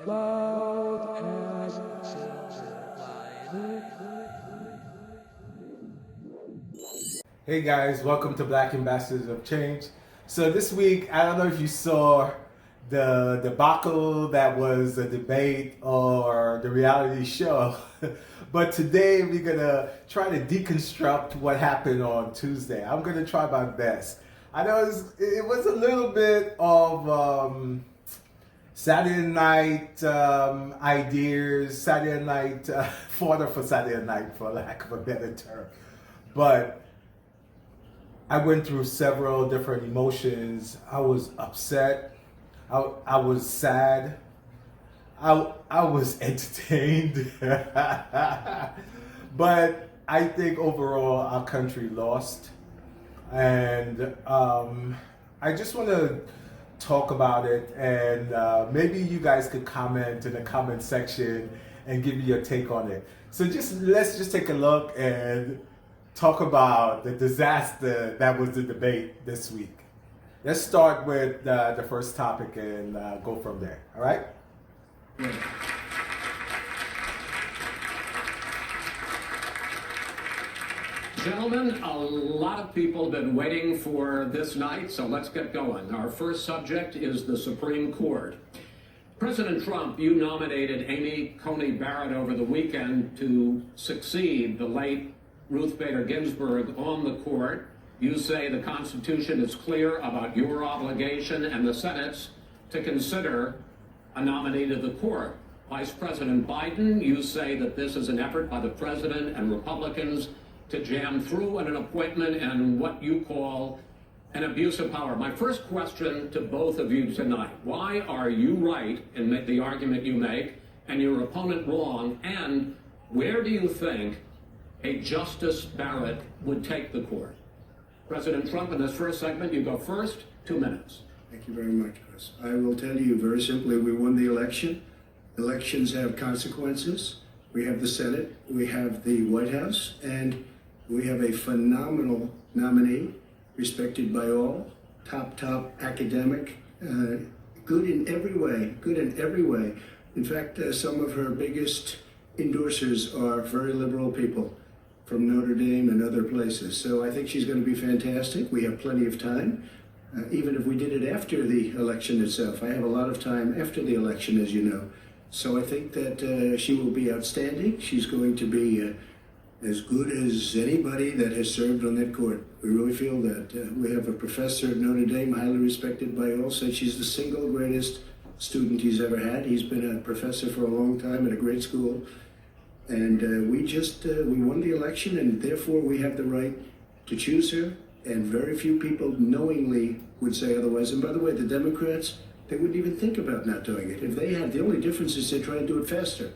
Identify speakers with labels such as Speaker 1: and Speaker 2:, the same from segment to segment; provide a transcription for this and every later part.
Speaker 1: loud and
Speaker 2: Hey guys, welcome to Black Ambassadors of Change. So this week, I don't know if you saw the debacle that was a debate or the reality show, but today we're gonna try to deconstruct what happened on Tuesday. I'm gonna try my best. I know it was a little bit of Saturday night ideas, Saturday night fodder for Saturday night, for lack of a better term, but I went through several different emotions. I was upset. I was sad. I was entertained. But I think overall our country lost. And I just want to talk about it. And maybe you guys could comment in the comment section and give me your take on it. So let's just take a look and talk about the disaster that was the debate this week. Let's start with the first topic and go from there, all right?
Speaker 3: Gentlemen, a lot of people have been waiting for this night, so let's get going. Our first subject is the Supreme Court. President Trump, you nominated Amy Coney Barrett over the weekend to succeed the late Ruth Bader Ginsburg on the court. You say the Constitution is clear about your obligation and the Senate's to consider a nominee to the court. Vice President Biden, you say that this is an effort by the president and Republicans to jam through an appointment and what you call an abuse of power. My first question to both of you tonight: why are you right in the argument you make and your opponent wrong? And where do you think a Justice Barrett would take the court? President Trump, in this first segment, you go first, 2 minutes.
Speaker 4: Thank you very much, Chris. I will tell you very simply, we won the election. Elections have consequences. We have the Senate, we have the White House, and we have a phenomenal nominee, respected by all, top academic, good in every way, In fact, some of her biggest endorsers are very liberal people from Notre Dame and other places. So I think she's going to be fantastic. We have plenty of time, even if we did it after the election itself. I have a lot of time after the election, as you know. So I think that she will be outstanding. She's going to be as good as anybody that has served on that court. We really feel that. We have a professor at Notre Dame, highly respected by all, said she's the single greatest student he's ever had. He's been a professor for a long time at a great school. And we won the election, and therefore we have the right to choose her, and very few people knowingly would say otherwise. And by the way, the Democrats, they wouldn't even think about not doing it. If they had, the only difference is they try to do it faster.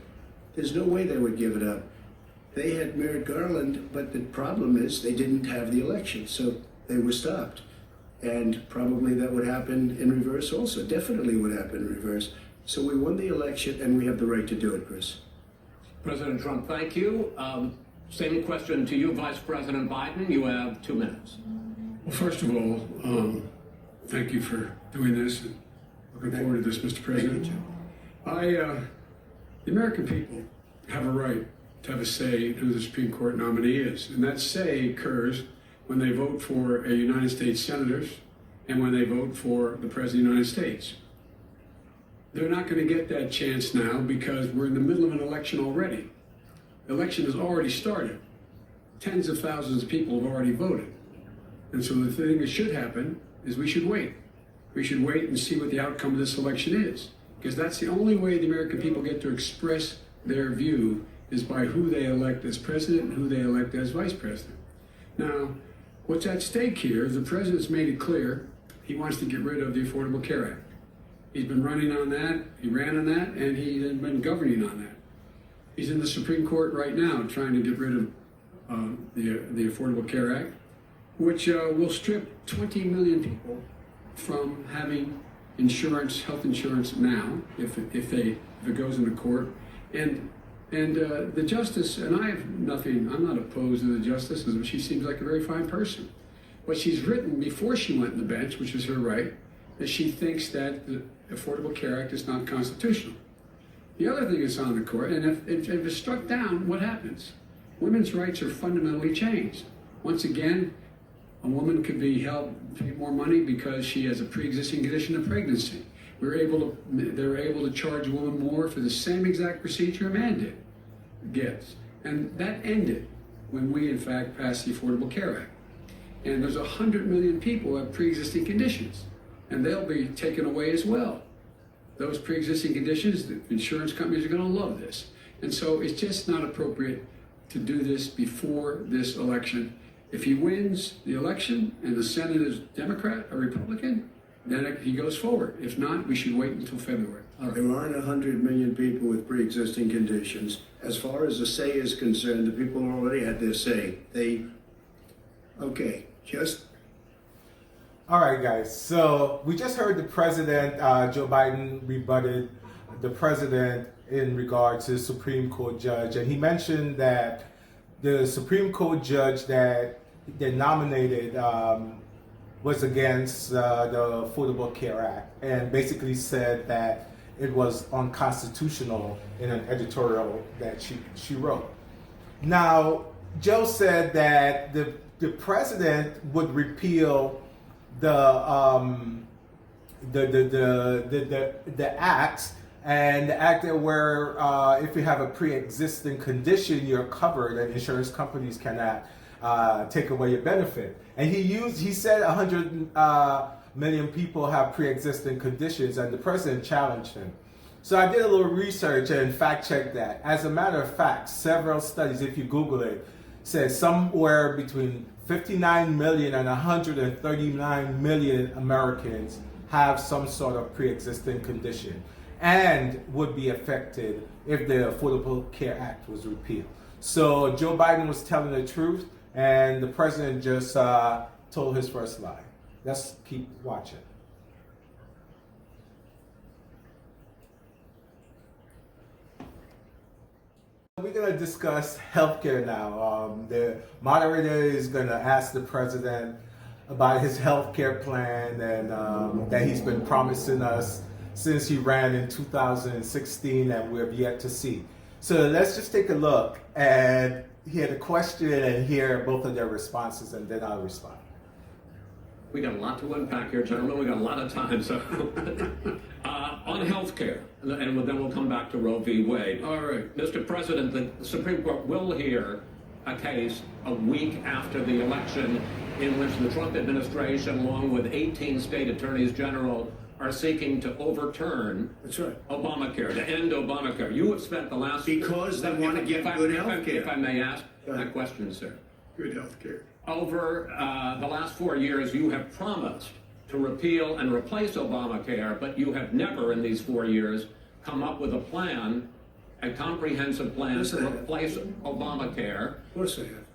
Speaker 4: There's no way they would give it up. They had Merrick Garland, but the problem is they didn't have the election, so they were stopped. And probably that would happen in reverse also, definitely would happen in reverse. So we won the election, and we have the right to do it, Chris.
Speaker 3: President Trump, thank you. Same question to you, Vice President Biden. You have 2 minutes.
Speaker 5: Well, first of all, thank you for doing this. Looking forward to this, Mr. President. The American people have a right to have a say in who the Supreme Court nominee is. And that say occurs when they vote for a United States senators and when they vote for the President of the United States. They're not going to get that chance now because we're in the middle of an election already. The election has already started. Tens of thousands of people have already voted. And so the thing that should happen is we should wait. We should wait and see what the outcome of this election is. Because that's the only way the American people get to express their view, is by who they elect as president and who they elect as vice president. Now, what's at stake here is the president's made it clear he wants to get rid of the Affordable Care Act. He's been running on that, he ran on that, and he's been governing on that. He's in the Supreme Court right now trying to get rid of the Affordable Care Act, which will strip 20 million people from having insurance, health insurance now, if it goes into court. And the justice, and I'm not opposed to the justice, because she seems like a very fine person. But she's written before she went on the bench, which is her right, that she thinks that the Affordable Care Act is not constitutional. The other thing that's on the court, and if it's struck down, what happens? Women's rights are fundamentally changed. Once again, a woman could be held pay more money because she has a pre-existing condition of pregnancy. They're able to charge a woman more for the same exact procedure a man gets. And that ended when we, in fact, passed the Affordable Care Act. And there's 100 million people who have pre-existing conditions, and they'll be taken away as well. Those pre-existing conditions, the insurance companies are going to love this. And so it's just not appropriate to do this before this election. If he wins the election and the Senate is Democrat or Republican, then he goes forward. If not, we should wait until February.
Speaker 4: There aren't 100 million people with pre-existing conditions. As far as the say is concerned, the people already had their say.
Speaker 2: All right, guys. So we just heard the president, Joe Biden, rebutted the president in regard to the Supreme Court judge, and he mentioned that the Supreme Court judge that they nominated was against the Affordable Care Act, and basically said that it was unconstitutional in an editorial that she wrote. Now, Joe said that the president would repeal the acts, and the act where if you have a pre-existing condition, you're covered, and insurance companies cannot take away your benefit. And he said 100 million people have pre-existing conditions, and the president challenged him. So I did a little research and fact-checked that. As a matter of fact, several studies, if you Google it, says somewhere between 59 million and 139 million Americans have some sort of pre-existing condition and would be affected if the Affordable Care Act was repealed. So Joe Biden was telling the truth, and the president just told his first lie. Let's keep watching. We're going to discuss healthcare now. The moderator is going to ask the president about his healthcare plan and that he's been promising us since he ran in 2016, and we have yet to see. So let's just take a look and hear the question and hear both of their responses, and then I'll respond.
Speaker 3: We got a lot to unpack here, gentlemen. We got a lot of time. So, on health care, and then we'll come back to Roe v. Wade.
Speaker 5: All right.
Speaker 3: Mr. President, the Supreme Court will hear a case a week after the election in which the Trump administration, along with 18 state attorneys general, are seeking to overturn Obamacare, to end Obamacare. You have spent the last...
Speaker 4: Because they want to get good health care.
Speaker 3: If I may ask my question, sir.
Speaker 5: Good health care.
Speaker 3: Over the last 4 years, you have promised to repeal and replace Obamacare, but you have never in these 4 years come up with a plan, a comprehensive plan to replace Obamacare.
Speaker 4: Of course I have.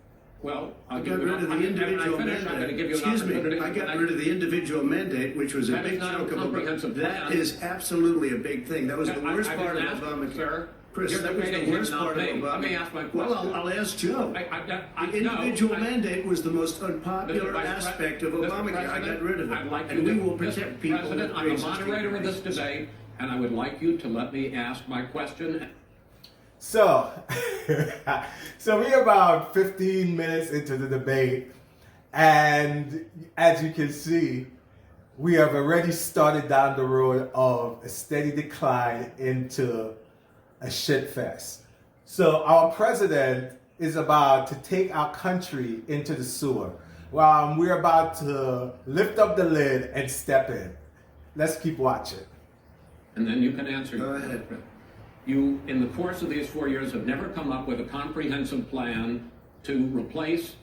Speaker 3: Well,
Speaker 4: I got rid of the individual mandate. Excuse me, I got rid of the individual mandate, which was a big chunk of Obamacare. That is absolutely a big thing. That was the worst part of Obamacare. Chris, that was the worst part of Obamacare.
Speaker 3: Let me ask my question.
Speaker 4: Well, I'll ask Joe. The individual mandate was the most unpopular aspect of Obamacare. I got rid of it. And we will protect people.
Speaker 3: President, I'm the moderator of this debate, and I would like you to let me ask my question.
Speaker 2: So we're about 15 minutes into the debate, and as you can see, we have already started down the road of a steady decline into a shit fest. So our president is about to take our country into the sewer, while we're about to lift up the lid and step in. Let's keep watching.
Speaker 3: And then you can answer.
Speaker 4: Go ahead.
Speaker 3: You, in the course of these 4 years, have never come up with a comprehensive plan to replace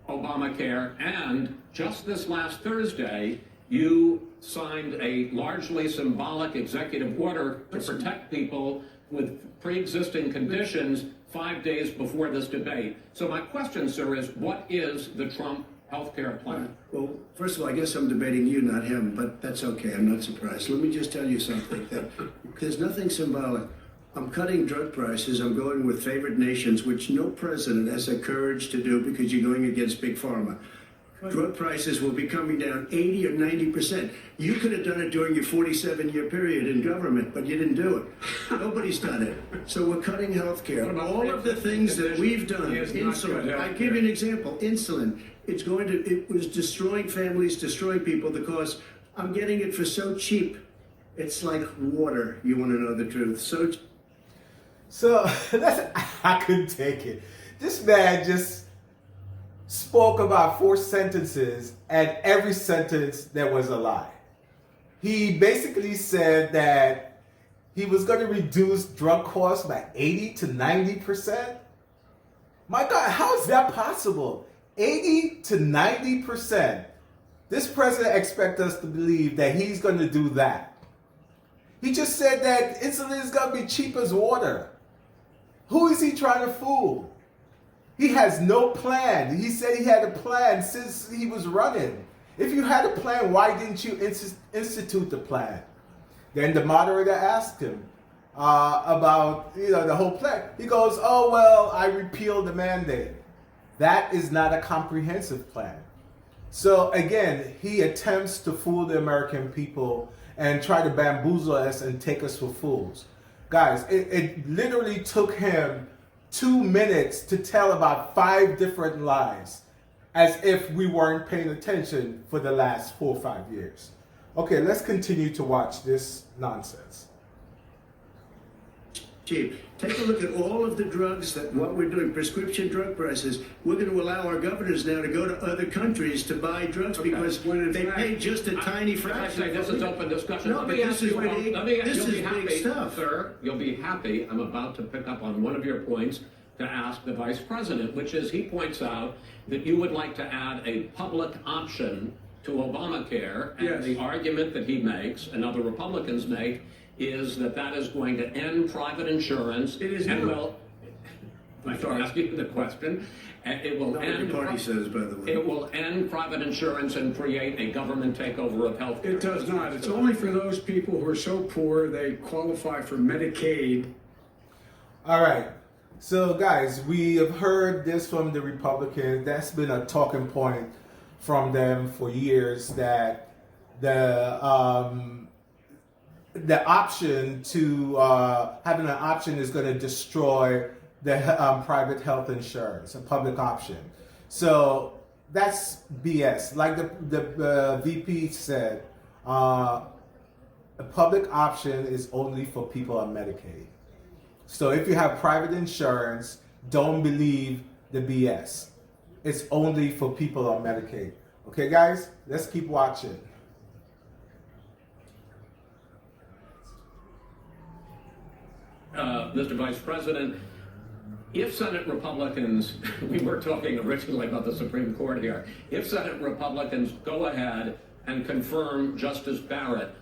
Speaker 3: Obamacare, and just this last Thursday, you signed a largely symbolic executive order to protect people with pre-existing conditions 5 days before this debate. So my question, sir, is what is the Trump healthcare plan?
Speaker 4: Well, first of all, I guess I'm debating you, not him, but that's okay. I'm not surprised. Let me just tell you something. There's nothing symbolic. I'm cutting drug prices. I'm going with favored nations, which no president has the courage to do because you're going against big pharma. drug prices will be coming down 80 or 90%. You could have done it during your 47-year period in government, but you didn't do it. Nobody's done it. So we're cutting health care. All of the things that we've done, insulin. I give you an example. Insulin. It was destroying families, destroying people because I'm getting it for so cheap. It's like water. You want to know the truth.
Speaker 2: So I couldn't take it. This man just spoke about 4 sentences, and every sentence there was a lie. He basically said that he was going to reduce drug costs by 80 to 90%. My God, how is that possible? 80 to 90%. This president expects us to believe that he's going to do that. He just said that insulin is going to be cheap as water. Who is he trying to fool? He has no plan. He said he had a plan since he was running. If you had a plan, why didn't you institute the plan? Then the moderator asked him about the whole plan. He goes, oh, well, I repealed the mandate. That is not a comprehensive plan. So again, he attempts to fool the American people and try to bamboozle us and take us for fools. Guys, it literally took him 2 minutes to tell about 5 different lies, as if we weren't paying attention for the last 4 or 5 years. Okay, let's continue to watch this nonsense.
Speaker 4: Cheap. Take a look at all of the drugs what we're doing, prescription drug prices. We're going to allow our governors now to go to other countries to buy drugs because they pay just a tiny fraction.
Speaker 3: This is open discussion.
Speaker 4: No, but this is big stuff.
Speaker 3: Sir, you'll be happy. I'm about to pick up on one of your points to ask the vice president, which is he points out that you would like to add a public option to Obamacare. And
Speaker 5: yes.
Speaker 3: The argument that he makes and other Republicans make is that is going to end private insurance.
Speaker 4: It is
Speaker 3: and
Speaker 4: not.
Speaker 3: will. I ask you the question. And it will end.
Speaker 4: The party says, by the way.
Speaker 3: It will end private insurance and create a government takeover of health care.
Speaker 5: It does not. It's only for those people who are so poor they qualify for Medicaid.
Speaker 2: All right. So, guys, we have heard this from the Republicans. That's been a talking point from them for years, that the option to having an option is going to destroy the private health insurance, a public option. So that's BS. Like the VP said, a public option is only for people on Medicaid. So if you have private insurance, don't believe the BS. It's only for people on Medicaid. Okay, guys, let's keep watching.
Speaker 3: Mr. Vice President, if Senate Republicans, we were talking originally about the Supreme Court here, if Senate Republicans go ahead and confirm Justice Barrett,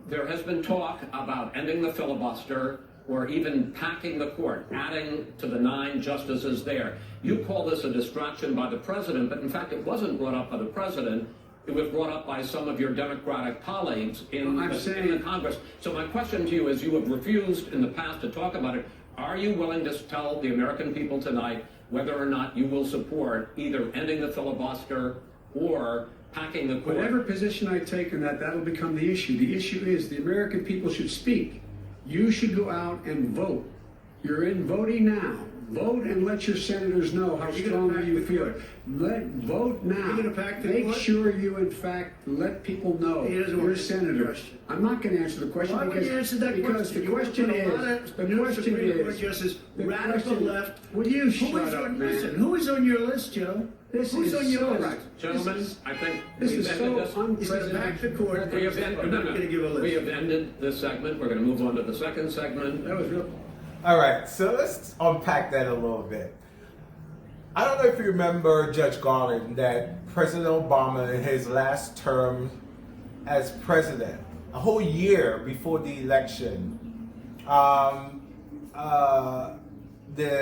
Speaker 3: there has been talk about ending the filibuster or even packing the court, adding to the 9 justices there. You call this a distraction by the president, but in fact it wasn't brought up by the president. It was brought up by some of your Democratic colleagues in the Congress. So my question to you is, you have refused in the past to talk about it. Are you willing to tell the American people tonight whether or not you will support either ending the filibuster or packing the court?
Speaker 5: Whatever position I take on that'll become the issue. The issue is the American people should speak. You should go out and vote. You're in voting now. Vote and let your senators know how strongly you feel. Vote now.
Speaker 4: You're going to pack the
Speaker 5: Make
Speaker 4: court?
Speaker 5: sure you, in fact, let people know you're senators. I'm not going to answer the question.
Speaker 4: Why would you answer that
Speaker 5: because
Speaker 4: question?
Speaker 5: the question is,
Speaker 4: radical left.
Speaker 5: Will you shut up, man?
Speaker 4: Listen, who is on your list, Joe? Who's on your list?
Speaker 3: Right. Gentlemen, I think
Speaker 5: this is so
Speaker 4: He's going to pack the court.
Speaker 3: We have
Speaker 4: I'm not going to give a list.
Speaker 3: We have ended this segment. We're going to move on to the second segment.
Speaker 5: That was real.
Speaker 2: All right, so let's unpack that a little bit. I don't know if you remember Judge Garland, that President Obama in his last term as president, a whole year before the election, the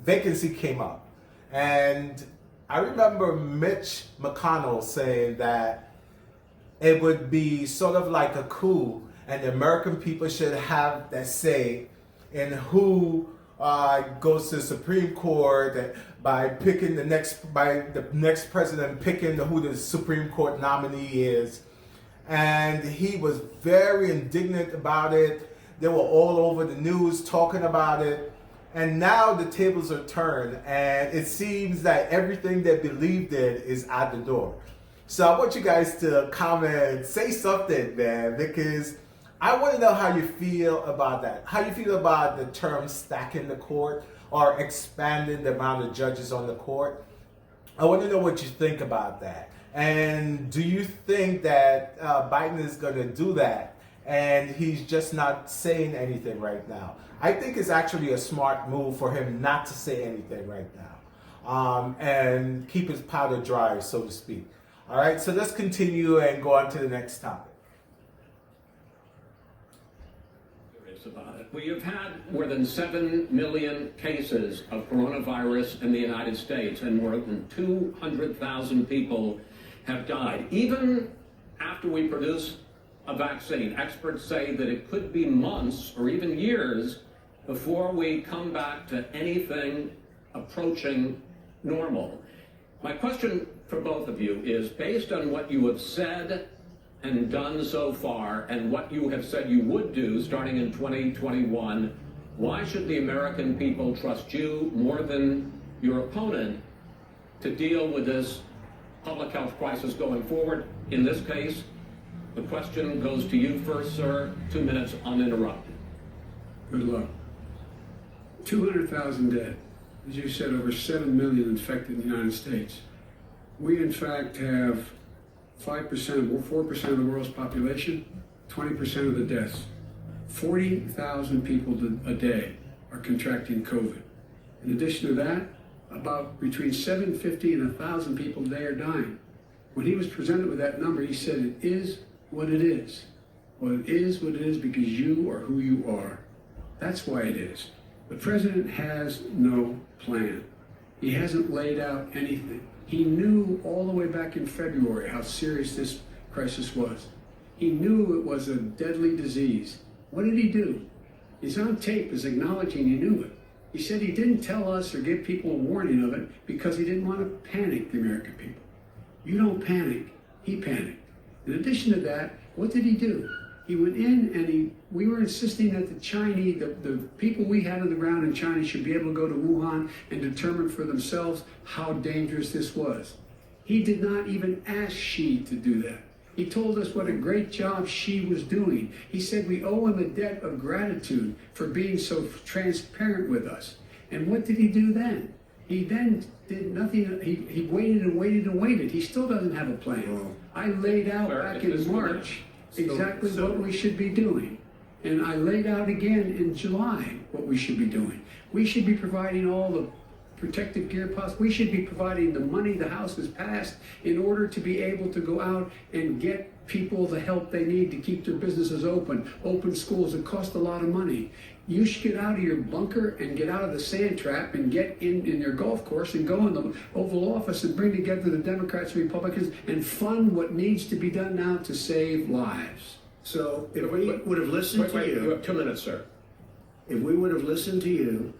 Speaker 2: vacancy came up. And I remember Mitch McConnell saying that it would be sort of like a coup, and the American people should have that say in who goes to the Supreme Court by picking the next president picking who the Supreme Court nominee is, and he was very indignant about it. They were all over the news talking about it, and now the tables are turned, and it seems that everything they believed in is out the door. So I want you guys to comment, say something, man, because I want to know how you feel about that. How you feel about the term stacking the court or expanding the amount of judges on the court. I want to know what you think about that. And do you think that Biden is going to do that and he's just not saying anything right now? I think it's actually a smart move for him not to say anything right now and keep his powder dry, so to speak. All right, so let's continue and go on to the next topic.
Speaker 3: About it. We have had more than 7 million cases of coronavirus in the United States, and more than 200,000 people have died. Even after we produce a vaccine, experts say that it could be months or even years before we come back to anything approaching normal. My question for both of you is, based on what you have said and done so far, and what you have said you would do starting in 2021, why should the American people trust you more than your opponent to deal with this public health crisis going forward? In this case, the question goes to you first, sir. 2 minutes uninterrupted.
Speaker 5: Good luck. 200,000 dead. As you said, over 7 million infected in the United States. We, in fact, have 5% or 4% of the world's population, 20% of the deaths. 40,000 people a day are contracting COVID. In addition to that, about between 750 and 1,000 people a day are dying. When he was presented with that number, he said, it is what it is. Well, it is what it is because you are who you are. That's why it is. The president has no plan. He hasn't laid out anything. He knew all the way back in February how serious this crisis was. He knew it was a deadly disease. What did he do? He's on tape as acknowledging he knew it. He said he didn't tell us or give people a warning of it because he didn't want to panic the American people. You don't panic. He panicked. In addition to that, what did he do? He went in and we were insisting that the Chinese, the people we had on the ground in China should be able to go to Wuhan and determine for themselves how dangerous this was. He did not even ask Xi to do that. He told us what a great job Xi was doing. He said we owe him a debt of gratitude for being so transparent with us. And what did he do then? He then did nothing. He waited and waited and waited. He still doesn't have a plan. I laid out back in March exactly what we should be doing. And I laid out again in July what we should be doing. We should be providing all the protective gear possible. We should be providing the money the House has passed in order to be able to go out and get people the help they need to keep their businesses open schools. It cost a lot of money. You should get out of your bunker and get out of the sand trap and get in your golf course and go in the Oval Office and bring together the Democrats and Republicans and fund what needs to be done now to save lives.
Speaker 4: So if we would have listened to you...
Speaker 3: You have 2 minutes, sir.
Speaker 4: If we would have listened to you,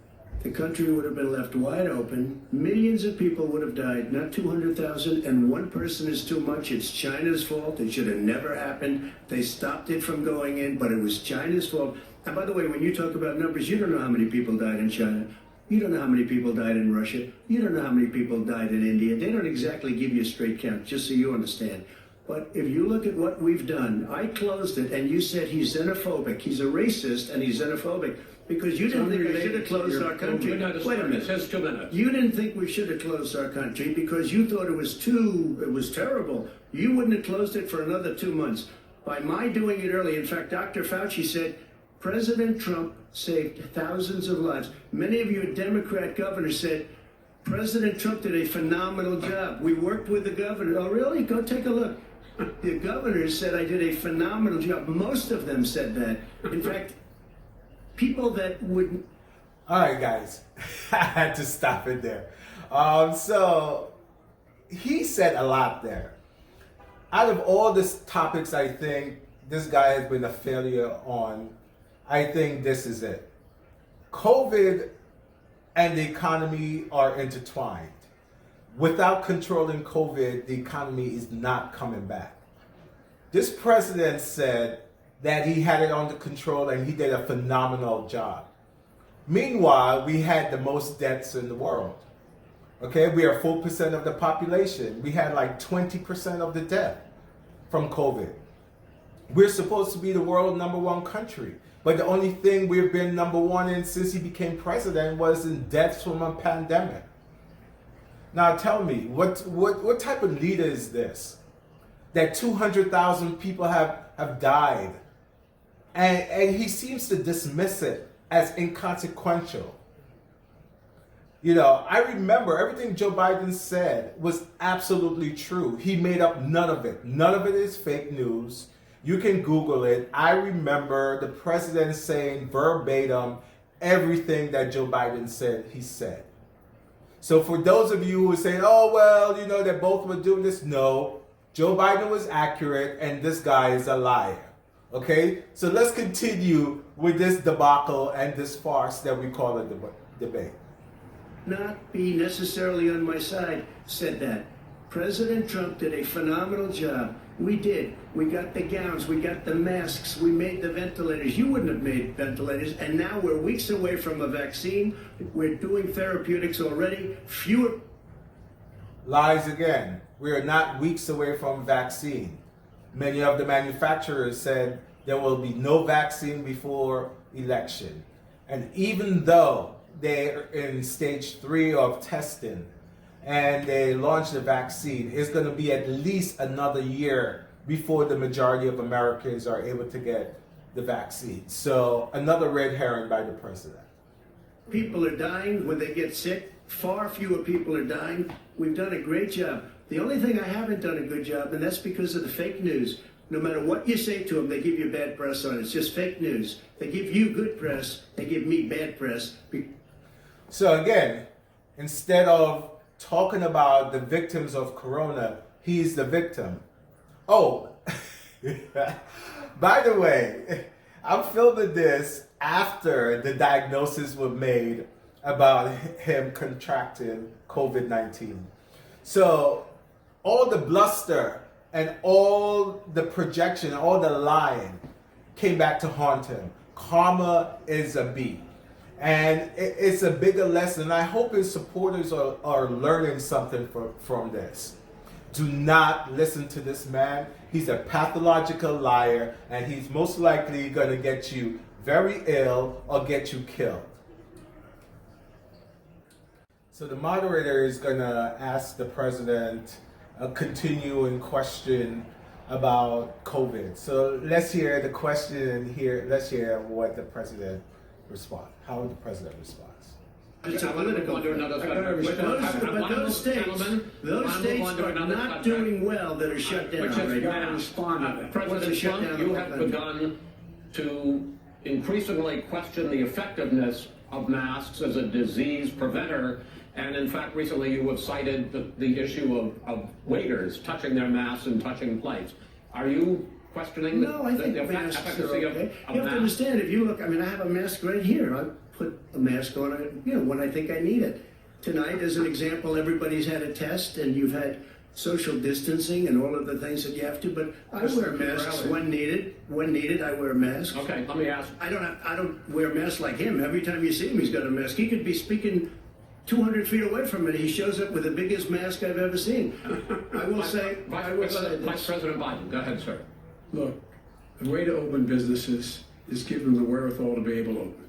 Speaker 4: the country would have been left wide open. Millions of people would have died, not 200,000, and one person is too much. It's China's fault. It should have never happened. They stopped it from going in, but it was China's fault. And by the way, when you talk about numbers, you don't know how many people died in China. You don't know how many people died in Russia. You don't know how many people died in India. They don't exactly give you a straight count, just so you understand. But if you look at what we've done, I closed it, and you said he's xenophobic. He's a racist, and he's xenophobic. Because you didn't think we should have closed our country. Wait a minute.
Speaker 3: Just 2 minutes.
Speaker 4: You didn't think we should have closed our country because you thought it was terrible. You wouldn't have closed it for another 2 months. By my doing it early, in fact, Dr. Fauci said, President Trump saved thousands of lives. Many of your Democrat governors said, President Trump did a phenomenal job. We worked with the governor. Oh, really? Go take a look. The governors said I did a phenomenal job. Most of them said that. In fact, people that would...
Speaker 2: All right, guys. I had to stop it there. So he said a lot there. Out of all these topics, I think this guy has been a failure on. I think this is it. COVID and the economy are intertwined. Without controlling COVID, the economy is not coming back. This president said that he had it under control and he did a phenomenal job. Meanwhile, we had the most deaths in the world. Okay, we are 4% of the population. We had like 20% of the death from COVID. We're supposed to be the world #1 country. But the only thing we've been #1 in since he became president was in deaths from a pandemic. Now tell me, what type of leader is this? That 200,000 people have died. And he seems to dismiss it as inconsequential. You know, I remember everything Joe Biden said was absolutely true. He made up none of it. None of it is fake news. You can Google it. I remember the president saying verbatim everything that Joe Biden said, he said. So for those of you who are saying, oh, well, you know, that both were doing this, no. Joe Biden was accurate and this guy is a liar. Okay? So let's continue with this debacle and this farce that we call a debate.
Speaker 4: Not be necessarily on my side, said that. President Trump did a phenomenal job. We did. We got the gowns, we got the masks, we made the ventilators. You wouldn't have made ventilators, and now we're weeks away from a vaccine. We're doing therapeutics already. Fewer.
Speaker 2: Lies again. We are not weeks away from vaccine. Many of the manufacturers said there will be no vaccine before election. And even though they're in stage 3 of testing and they launch the vaccine, it's going to be at least another year before the majority of Americans are able to get the vaccine. So another red herring by the president.
Speaker 4: People are dying when they get sick. Far fewer people are dying. We've done a great job. The only thing I haven't done a good job, and that's because of the fake news. No matter what you say to them, they give you bad press on it. It's just fake news. They give you good press, they give me bad press.
Speaker 2: So again, instead of talking about the victims of Corona, he's the victim. Oh, by the way, I'm filming this after the diagnosis was made about him contracting COVID-19. So all the bluster and all the projection, all the lying came back to haunt him. Karma is a bee. And it's a bigger lesson. I hope his supporters are learning something from this. Do not listen to this man. He's a pathological liar, and he's most likely going to get you very ill or get you killed. So the moderator is going to ask the president a continuing question about COVID. So let's hear the question and let's hear what the president responds. How the president responds.
Speaker 4: It's a political. But those states are not doing well that are shut down right now.
Speaker 3: President Trump, you have begun to increasingly question the effectiveness of masks as a disease preventer. And in fact, recently you have cited the issue of waiters touching their masks and touching plates. Are you questioning
Speaker 4: the masks are okay. You have to understand, if you look, I mean, I have a mask right here. I put a mask on, when I think I need it. Tonight, as an example, everybody's had a test and you've had social distancing and all of the things that you have to, but I wear masks when needed. When needed, I wear masks.
Speaker 3: Okay, let me ask.
Speaker 4: I don't wear masks like him. Every time you see him, he's got a mask. He could be speaking 200 feet away from me. He shows up with the biggest mask I've ever seen. I will say
Speaker 3: Vice President Biden, go ahead, sir.
Speaker 5: Look, the way to open businesses is give them the wherewithal to be able to open.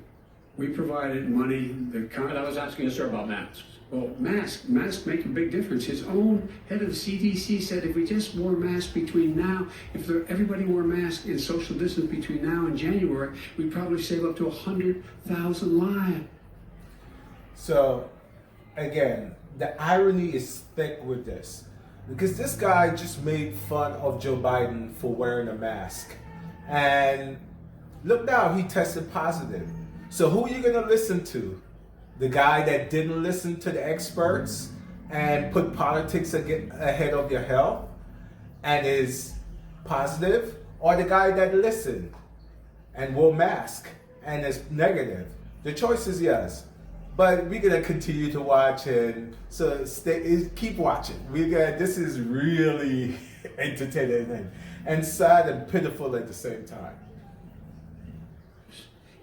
Speaker 5: We provided money.
Speaker 3: But I was asking you, sir, about masks.
Speaker 5: Well, masks make a big difference. His own head of the CDC said if we just wore masks between now, if everybody wore masks in social distance between now and January, we'd probably save up to 100,000 lives.
Speaker 2: So, again, the irony is thick with this. Because this guy just made fun of Joe Biden for wearing a mask. And look now, he tested positive. So who are you going to listen to? The guy that didn't listen to the experts and put politics ahead of your health and is positive? Or the guy that listened and wore a mask and is negative? The choice is yes. But we're gonna continue to watch, and so keep watching. This is really entertaining and sad and pitiful at the same time.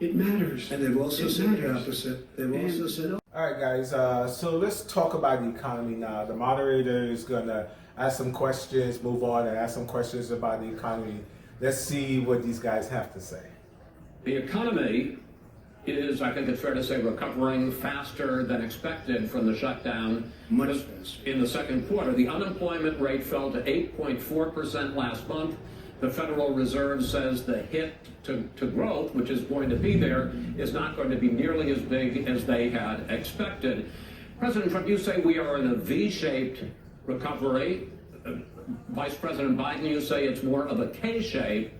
Speaker 5: It matters.
Speaker 4: And they've also said the
Speaker 5: matters.
Speaker 4: opposite. They've also said,
Speaker 2: All right, guys. So let's talk about the economy now. The moderator is gonna ask some questions, move on, and ask some questions about the economy. Let's see what these guys have to say.
Speaker 3: The economy is, I think it's fair to say, recovering faster than expected from the shutdown.
Speaker 4: Much faster.
Speaker 3: In the second quarter, the unemployment rate fell to 8.4% last month. The Federal Reserve says the hit to growth, which is going to be there, is not going to be nearly as big as they had expected. President Trump, you say we are in a V-shaped recovery. Vice President Biden, you say it's more of a K-shape.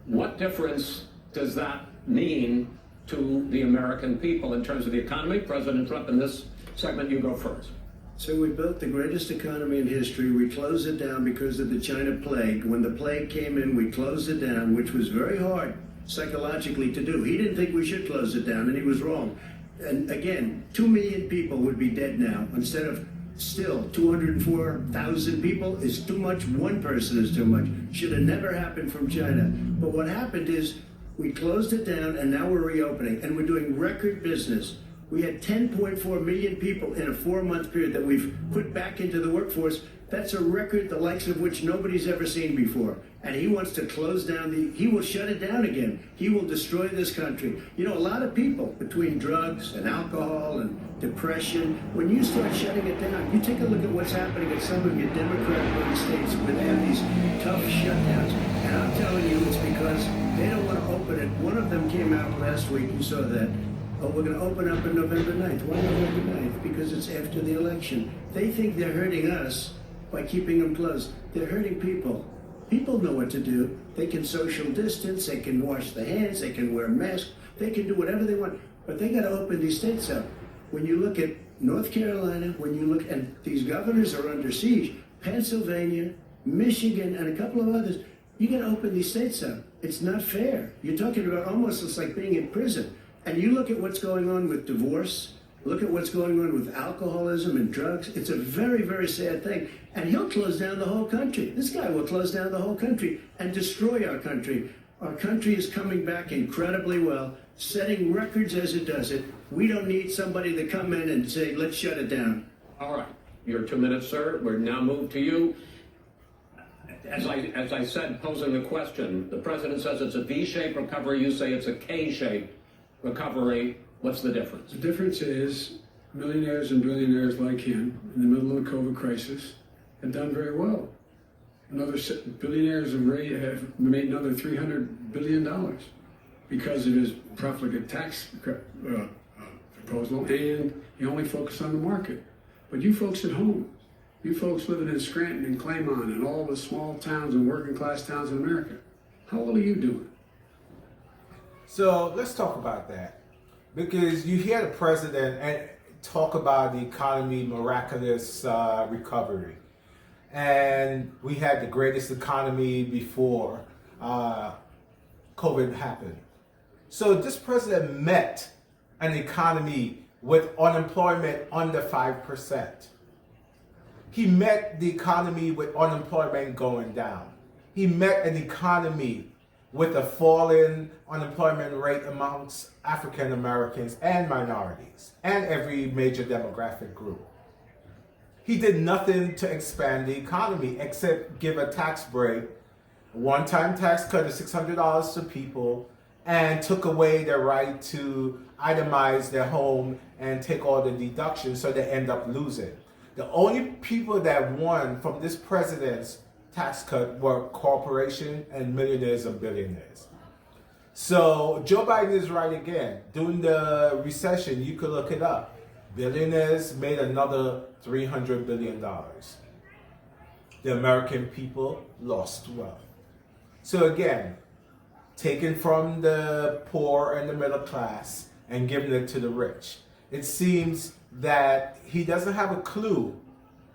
Speaker 3: What difference does that mean to the American people in terms of the economy? President Trump, in this segment, you go first.
Speaker 4: so we built the greatest economy in history. We closed it down because of the China plague. When the plague came in, we closed it down, which was very hard psychologically to do. He didn't think we should close it down, and he was wrong. And again, 2 million people would be dead now instead of still 204,000 people is too much. One person is too much. Should have never happened from China. But what happened is we closed it down, and now we're reopening, and we're doing record business. We had 10.4 million people in a 4-month period that we've put back into the workforce. That's a record the likes of which nobody's ever seen before. And he wants to close down he will shut it down again. He will destroy this country. You know, a lot of people, between drugs and alcohol and depression, when you start shutting it down, you take a look at what's happening in some of your Democrat-run states where they have these tough shutdowns. And I'm telling you, it's because they don't want to open it. One of them came out last week, you saw that. Oh, we're going to open up on November 9th. Why November 9th? Because it's after the election. They think they're hurting us by keeping them closed. They're hurting people. People know what to do. They can social distance, they can wash their hands, they can wear masks, they can do whatever they want. But they got to open these states up. When you look at North Carolina, when you look, and these governors are under siege, Pennsylvania, Michigan, and a couple of others, you got to open these states up. It's not fair. You're talking about almost it's like being in prison. And you look at what's going on with divorce, look at what's going on with alcoholism and drugs. It's a very, very sad thing. And he'll close down the whole country. This guy will close down the whole country and destroy our country. Our country is coming back incredibly well, setting records as it does it. We don't need somebody to come in and say, let's shut it down.
Speaker 3: All right, your 2 minutes, sir. We're now moved to you. As I said, posing the question, the president says it's a V-shaped recovery. You say it's a K-shaped recovery. What's the difference?
Speaker 5: The difference is millionaires and billionaires like him in the middle of the COVID crisis have done very well. Billionaires have made another $300 billion because of his profligate tax proposal, and he only focused on the market. But you folks at home, you folks living in Scranton and Claymont and all the small towns and working class towns in America, how well are you doing?
Speaker 2: So let's talk about that, because you hear the president and talk about the economy, miraculous recovery, and we had the greatest economy before COVID happened. So this president met an economy with unemployment under 5%. He met the economy with unemployment going down. He met an economy with a falling unemployment rate amongst African Americans and minorities and every major demographic group. He did nothing to expand the economy except give a tax break, a one-time tax cut of $600 to people, and took away their right to itemize their home and take all the deductions, so they end up losing. The only people that won from this president's tax cut were corporations and millionaires and billionaires. So Joe Biden is right again. During the recession, you could look it up. Billionaires made another $300 billion. The American people lost wealth. So again, taken from the poor and the middle class and giving it to the rich. It seems that he doesn't have a clue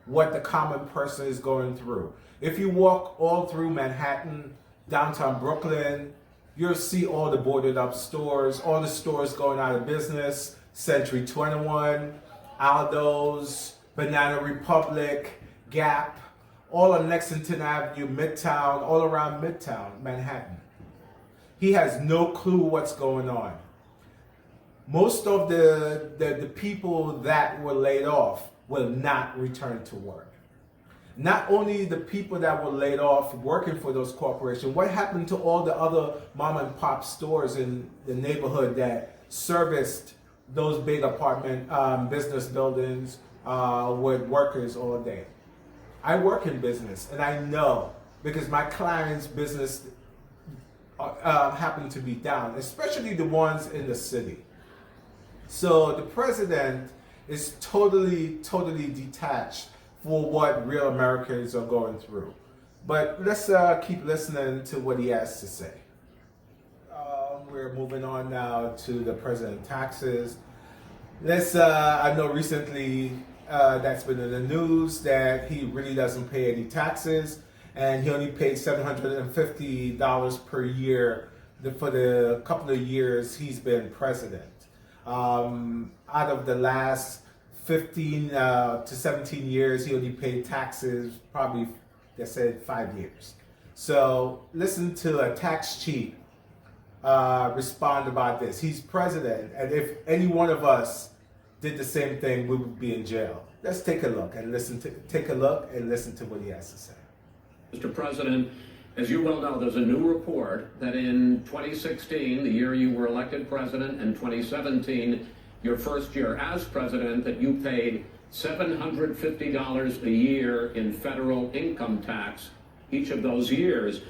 Speaker 2: what the common person is going through. If you walk all through Manhattan, downtown Brooklyn, you'll see all the boarded up stores, all the stores going out of business, Century 21, Aldo's, Banana Republic, Gap, all on Lexington Avenue, Midtown, all around Midtown, Manhattan. He has no clue what's going on. Most of the people that were laid off will not return to work. Not only the people that were laid off working for those corporations, what happened to all the other mom and pop stores in the neighborhood that serviced those big apartment business buildings with workers all day? I work in business and I know because my clients' business happen to be down, especially the ones in the city. So the president is totally detached for what real Americans are going through. But let's keep listening to what he has to say. We're moving on now to the president taxes. I know recently that's been in the news that he really doesn't pay any taxes, and he only paid $750 per year for the couple of years he's been president. Out of the last 15 to 17 years, he only paid taxes probably, they said, 5 years. So listen to a tax cheat respond about this. He's president, and if any one of us did the same thing, we would be in jail. Let's take a look and listen to what he has to say.
Speaker 3: Mr. President, as you well know, there's a new report that in 2016, the year you were elected president, and 2017, your first year as president, that you paid $750 a year in federal income tax each of those years.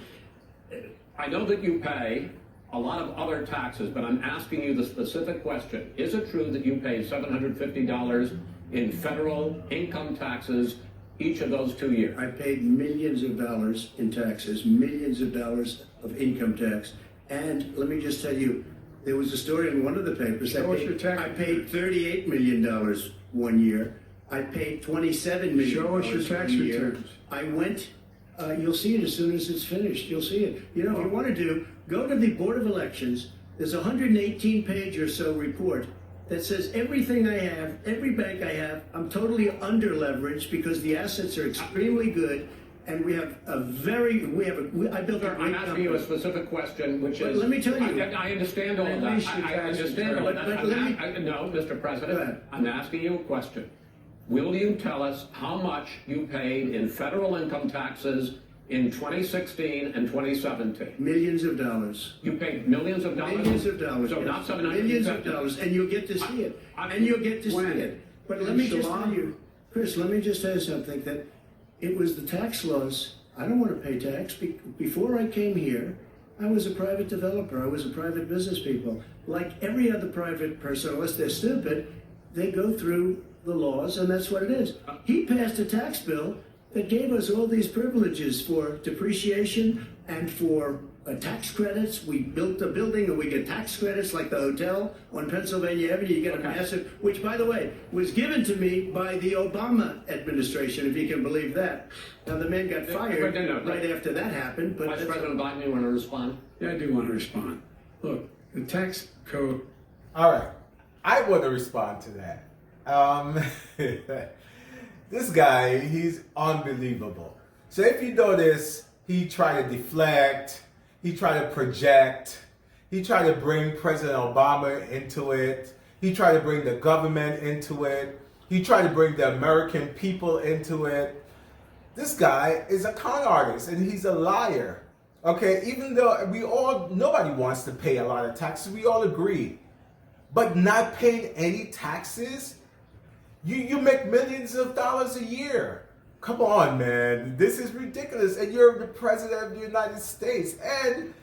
Speaker 3: I know that you pay a lot of other taxes, but I'm asking you the specific question. Is it true that you pay $750 in federal income taxes each of those 2 years?
Speaker 4: I paid millions of dollars in taxes, millions of dollars of income tax. And let me just tell you, there was a story in one of the papers. I paid $38 million 1 year. I paid $27 million.
Speaker 5: Show us your tax returns.
Speaker 4: I went, you'll see it as soon as it's finished. You'll see it. You know, if you want to go to the Board of Elections. There's a 118-page or so report that says everything I have, every bank I have, I'm totally under leveraged because the assets are extremely good, and I built a great
Speaker 3: I'm asking you a specific question, which is.
Speaker 4: Let me tell you.
Speaker 3: I understand all of that. I understand all of that. No, Mr. President, I'm asking you a question. Will you tell us how much you paid in federal income taxes in 2016 and 2017?
Speaker 4: Millions of dollars.
Speaker 3: You paid millions of dollars?
Speaker 4: Millions of dollars.
Speaker 3: So
Speaker 4: yes.
Speaker 3: not 750.
Speaker 4: Millions of dollars, and you'll get to see it. And you'll get to see it. But let me just tell you, Chris, let me just tell you something, that it was the tax laws. I don't want to pay tax. Before I came here, I was a private developer. I was a private business people. Like every other private person, unless they're stupid, they go through the laws, and that's what it is. He passed a tax bill that gave us all these privileges for depreciation and for tax credits. We built a building and we get tax credits, like the hotel on Pennsylvania Avenue. You get a massive, which, by the way, was given to me by the Obama administration, if you can believe that. Now, the man got fired right after that happened. But
Speaker 3: Vice President Biden, you want to respond?
Speaker 5: Yeah, I do want to respond. Look, the tax code.
Speaker 2: All right, I want to respond to that. This guy, he's unbelievable. So if you notice, he tried to deflect, he tried to project, he tried to bring President Obama into it, he tried to bring the government into it, he tried to bring the American people into it. This guy is a con artist and he's a liar. Okay, even though nobody wants to pay a lot of taxes, we all agree. But not paying any taxes? You make millions of dollars a year. Come on, man. This is ridiculous. And you're the president of the United States. And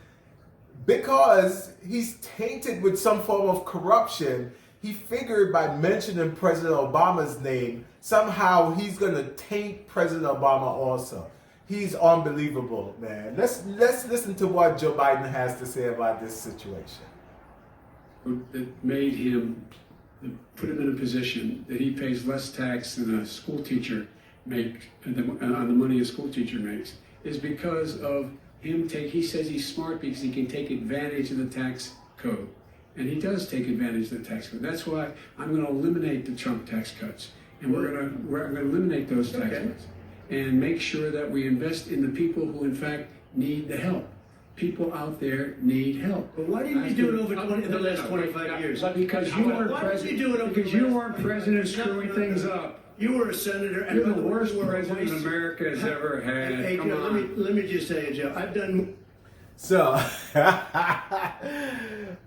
Speaker 2: because he's tainted with some form of corruption, he figured by mentioning President Obama's name, somehow he's going to taint President Obama also. He's unbelievable, man. Let's listen to what Joe Biden has to say about this situation.
Speaker 5: It made him, put him in a position that he pays less tax than a school teacher makes on the money a school teacher makes, is because of him he says he's smart because he can take advantage of the tax code. and he does take advantage of the tax cut. That's why I'm going to eliminate the Trump tax cuts, and we're going to eliminate those tax cuts and make sure that we invest in the people who, in fact, need the help. People out there need help.
Speaker 4: But why didn't you do it over the last 25 years?
Speaker 5: Because you weren't president. Because you weren't president screwing things up.
Speaker 4: You were a senator, and
Speaker 5: You're the worst president America has ever had.
Speaker 4: Hey,
Speaker 5: Come
Speaker 4: Joe,
Speaker 5: on.
Speaker 4: let me just say, Joe, I've done.
Speaker 2: So,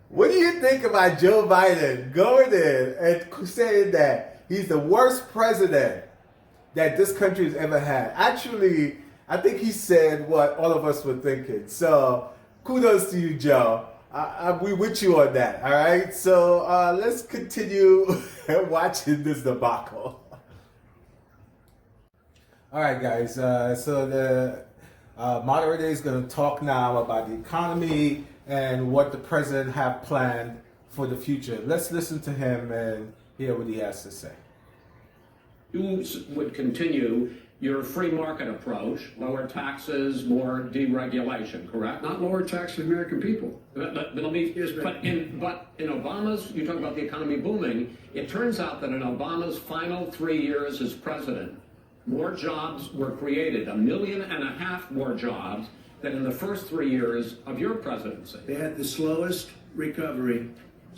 Speaker 2: what do you think about Joe Biden going in and saying that he's the worst president that this country has ever had? Actually, I think he said what all of us were thinking. So, kudos to you, Joe. We with you on that, all right? So, let's continue watching this debacle. All right, guys. So the moderator is going to talk now about the economy and what the president have planned for the future. Let's listen to him and hear what he has to say.
Speaker 3: You would continue your free market approach, lower taxes, more deregulation, correct?
Speaker 5: Not lower tax for the American people.
Speaker 3: But in Obama's, you talk about the economy booming, it turns out that in Obama's final 3 years as president, more jobs were created, 1.5 million more jobs than in the first 3 years of your presidency.
Speaker 4: They had the slowest recovery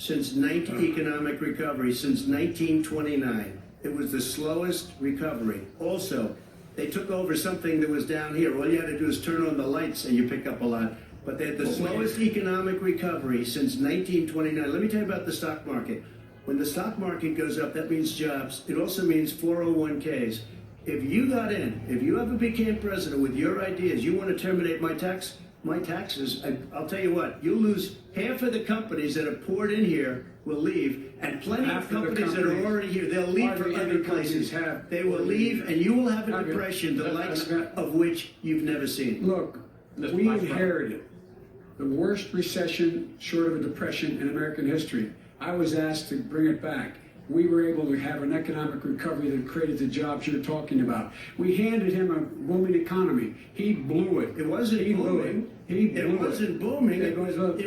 Speaker 4: economic recovery since 1929. It was the slowest recovery. Also, they took over something that was down here. All you had to do is turn on the lights and you pick up a lot. But they had the slowest economic recovery since 1929. Let me tell you about the stock market. When the stock market goes up, that means jobs. It also means 401ks. If you got in, if you ever became president with your ideas, you want to terminate my taxes, I'll tell you what, you'll lose half of the companies that have poured in here will leave, and plenty of companies that are already here, they'll leave for other places. They will leave, and you will have a depression, the likes of which you've never seen.
Speaker 5: Look, we inherited the worst recession short of a depression in American history. I was asked to bring it back. We were able to have an economic recovery that created the jobs you're talking about. We handed him a booming economy. He blew it.
Speaker 4: It wasn't booming. It wasn't booming. It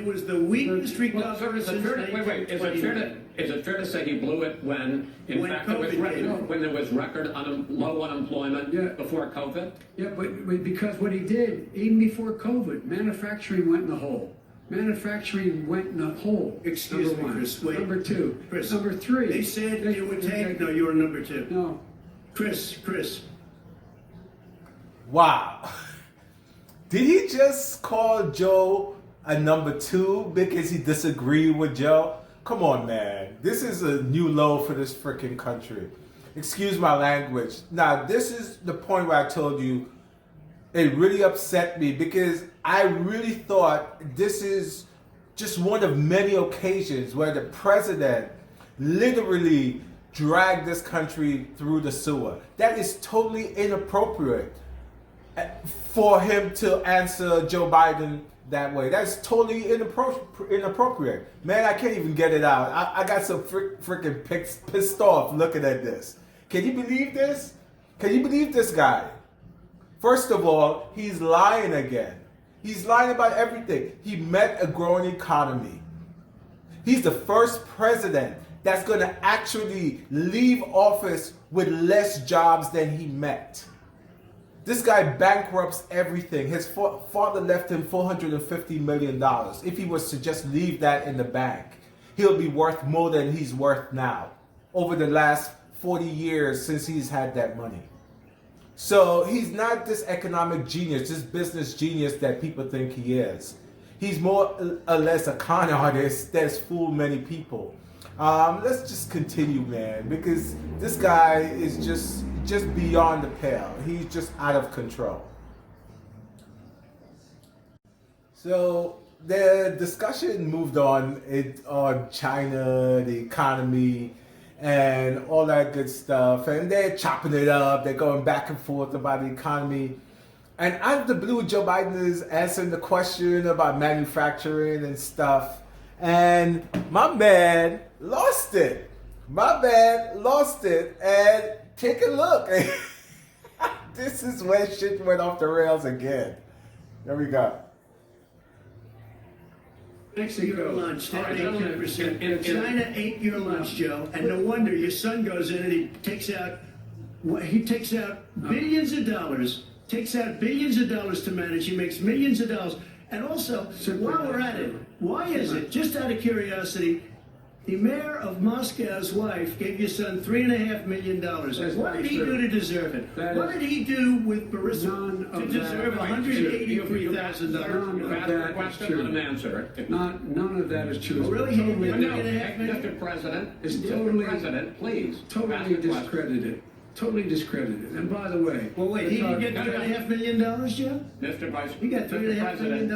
Speaker 4: was the weakest recovery since 1929.
Speaker 3: Is it fair to say he blew it when there was record low unemployment before COVID?
Speaker 5: Yeah, but because what he did, even before COVID, manufacturing went in the hole. Manufacturing went in the hole.
Speaker 4: Excuse me,
Speaker 5: number one.
Speaker 4: Chris. Wait.
Speaker 5: Number two.
Speaker 4: Chris.
Speaker 5: Number three.
Speaker 4: They said it would take. No, you were number two.
Speaker 5: No.
Speaker 4: Chris.
Speaker 2: Wow. Did he just call Joe a number two because he disagreed with Joe? Come on, man. This is a new low for this freaking country. Excuse my language. Now, this is the point where I told you it really upset me because I really thought this is just one of many occasions where the president literally dragged this country through the sewer. That is totally inappropriate for him to answer Joe Biden that way. That's totally inappropriate. Man, I can't even get it out. I got so freaking pissed off looking at this. Can you believe this? Can you believe this guy? First of all, he's lying again. He's lying about everything. He met a growing economy. He's the first president that's going to actually leave office with less jobs than he met. This guy bankrupts everything. His father left him $450 million. If he was to just leave that in the bank, he'll be worth more than he's worth now over the last 40 years since he's had that money. So he's not this economic genius, this business genius that people think he is. He's more or less a con artist that's fooled many people. Let's just continue, man, because this guy is just beyond the pale. He's just out of control. So the discussion moved on China, the economy, and all that good stuff. And they're chopping it up. They're going back and forth about the economy. And out of the blue, Joe Biden is answering the question about manufacturing and stuff. And my man lost it. And take a look. This is where shit went off the rails again. There we go.
Speaker 5: Mexico.
Speaker 4: Ate your lunch.
Speaker 3: All right,
Speaker 4: That
Speaker 3: gentlemen,
Speaker 4: 10%.
Speaker 3: in-
Speaker 4: China ate your lunch, Joe, and no wonder your son goes in and he takes out billions of dollars. Takes out billions of dollars to manage. He makes millions of dollars. And also, while we're at it, why is it, just out of curiosity, the mayor of Moscow's wife gave your son $3.5 million. What did he do to deserve it? What did he do with Burisma to deserve $183,000?
Speaker 3: You've asked a question, let him answer it.
Speaker 5: None of that is true.
Speaker 4: Oh, really? He didn't
Speaker 3: No,
Speaker 4: get $3.5 million?
Speaker 3: Mr. President,
Speaker 5: It's
Speaker 3: Mr.
Speaker 5: totally-
Speaker 3: President, please. ask
Speaker 5: Totally
Speaker 3: the question.
Speaker 5: discredited. Totally discredited. And by the way,
Speaker 4: Well, wait, he didn't get $3.5 million, Joe?
Speaker 3: Mr. Vice.
Speaker 4: He got $3.5 million.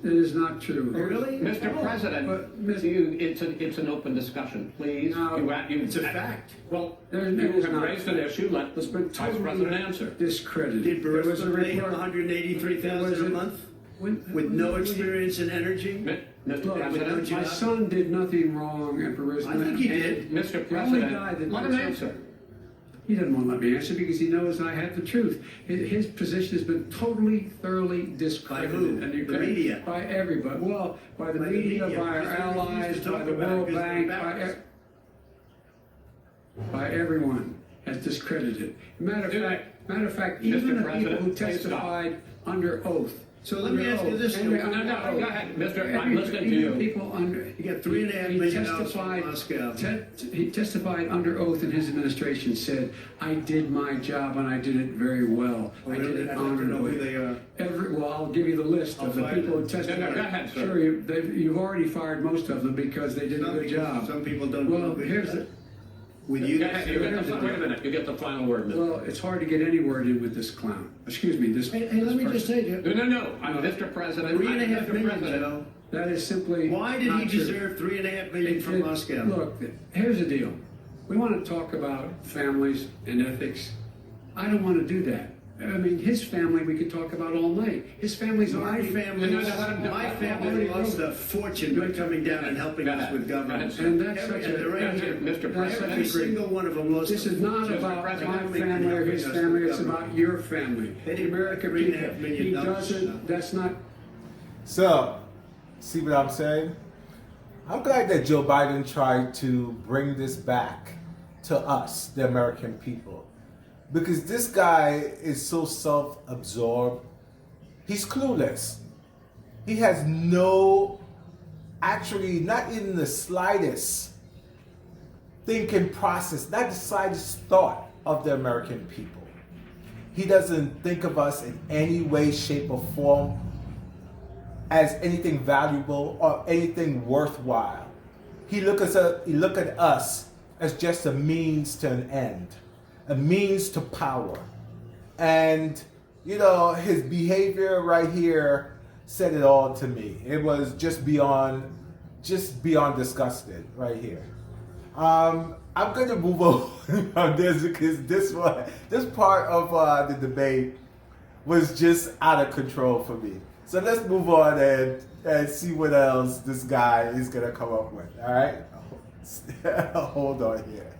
Speaker 5: it is not true.
Speaker 4: Oh, really?
Speaker 3: Mr. President,
Speaker 5: But,
Speaker 3: it's an open discussion, please.
Speaker 5: No,
Speaker 4: It's a fact.
Speaker 3: Well,
Speaker 5: There
Speaker 3: you
Speaker 5: is
Speaker 3: have
Speaker 5: not.
Speaker 3: raised an issue, let the Vice President answer.
Speaker 5: Discredited.
Speaker 4: Did
Speaker 5: There was a
Speaker 4: Burisma pay him
Speaker 5: report-
Speaker 4: $183,000 a month with no experience in energy?
Speaker 3: Mr.
Speaker 5: Look,
Speaker 3: President,
Speaker 5: my son did nothing wrong at Burisma.
Speaker 4: I think he did.
Speaker 3: Mr.
Speaker 5: The only
Speaker 3: President,
Speaker 5: guy that
Speaker 3: let
Speaker 5: knows
Speaker 3: him answer.
Speaker 5: He doesn't want to let me answer because he knows I have the truth. His position has been totally, thoroughly discredited.
Speaker 4: By who?
Speaker 5: And
Speaker 4: The media.
Speaker 5: By everybody. Well, by the media, by our allies, by the World Bank, by everyone has discredited. Matter of fact, even
Speaker 3: Mr.
Speaker 5: the people
Speaker 3: President,
Speaker 5: who
Speaker 3: please stop.
Speaker 5: testified under oth.
Speaker 4: So let me ask you this.
Speaker 3: No, go ahead, Mr. I'm listening to you.
Speaker 5: People under,
Speaker 4: He got $3.5 million from Moscow.
Speaker 5: He testified under oath in his administration, said, I did my job and I did it very well. I did it
Speaker 4: I'd like to know who
Speaker 5: honorably.
Speaker 4: they are.
Speaker 5: Well, I'll give you the list of the
Speaker 4: I'll
Speaker 5: people who
Speaker 4: find
Speaker 3: them.
Speaker 5: testified.
Speaker 3: No, go ahead, sir.
Speaker 5: Sure, you've already fired most of them because they did a good job.
Speaker 4: Some people don't do
Speaker 5: Well,
Speaker 4: a good
Speaker 5: here's
Speaker 4: job.
Speaker 5: the,
Speaker 4: With you,
Speaker 3: Go ahead, wait a minute, you get the final word, Mr.
Speaker 5: well, it's hard to get any word in with this clown. Excuse me, this.
Speaker 4: hey, let me just say, Joe,
Speaker 3: No, Mr. President.
Speaker 4: $3.5
Speaker 3: Mr.
Speaker 4: million,
Speaker 3: President.
Speaker 4: Joe.
Speaker 5: That is simply.
Speaker 4: Why did he
Speaker 5: not true.
Speaker 4: deserve $3.5 million from Moscow?
Speaker 5: Look, here's the deal. We want to talk about families and ethics. I don't want to do that. I mean, his family we could talk about all night. His family's
Speaker 4: My
Speaker 5: already.
Speaker 4: family,
Speaker 3: No,
Speaker 4: my family lost a fortune by coming down and helping
Speaker 3: Go
Speaker 4: us
Speaker 3: ahead.
Speaker 4: with government.
Speaker 5: And that's such
Speaker 4: And
Speaker 5: a.
Speaker 4: they're right here.
Speaker 3: Mr.
Speaker 5: That's such
Speaker 4: Every
Speaker 5: a great.
Speaker 4: single one of them lost.
Speaker 5: This is not
Speaker 3: Mr.
Speaker 5: about
Speaker 3: President,
Speaker 5: my family or his family. It's about your family.
Speaker 4: They
Speaker 5: The
Speaker 4: didn't
Speaker 5: American
Speaker 4: bring
Speaker 5: people.
Speaker 4: $3.5 million.
Speaker 5: He doesn't. That's not.
Speaker 2: So, see what I'm saying? I'm glad that Joe Biden tried to bring this back to us, the American people. Because this guy is so self-absorbed. He's clueless. He has actually, not even the slightest thinking process, not the slightest thought of the American people. He doesn't think of us in any way, shape, or form as anything valuable or anything worthwhile. He look at us as just a means to an end, a means to power. And, his behavior right here said it all to me. It was just beyond disgusted right here. I'm going to move on from this because this part of the debate was just out of control for me. So let's move on and see what else this guy is going to come up with. All right? Hold on here.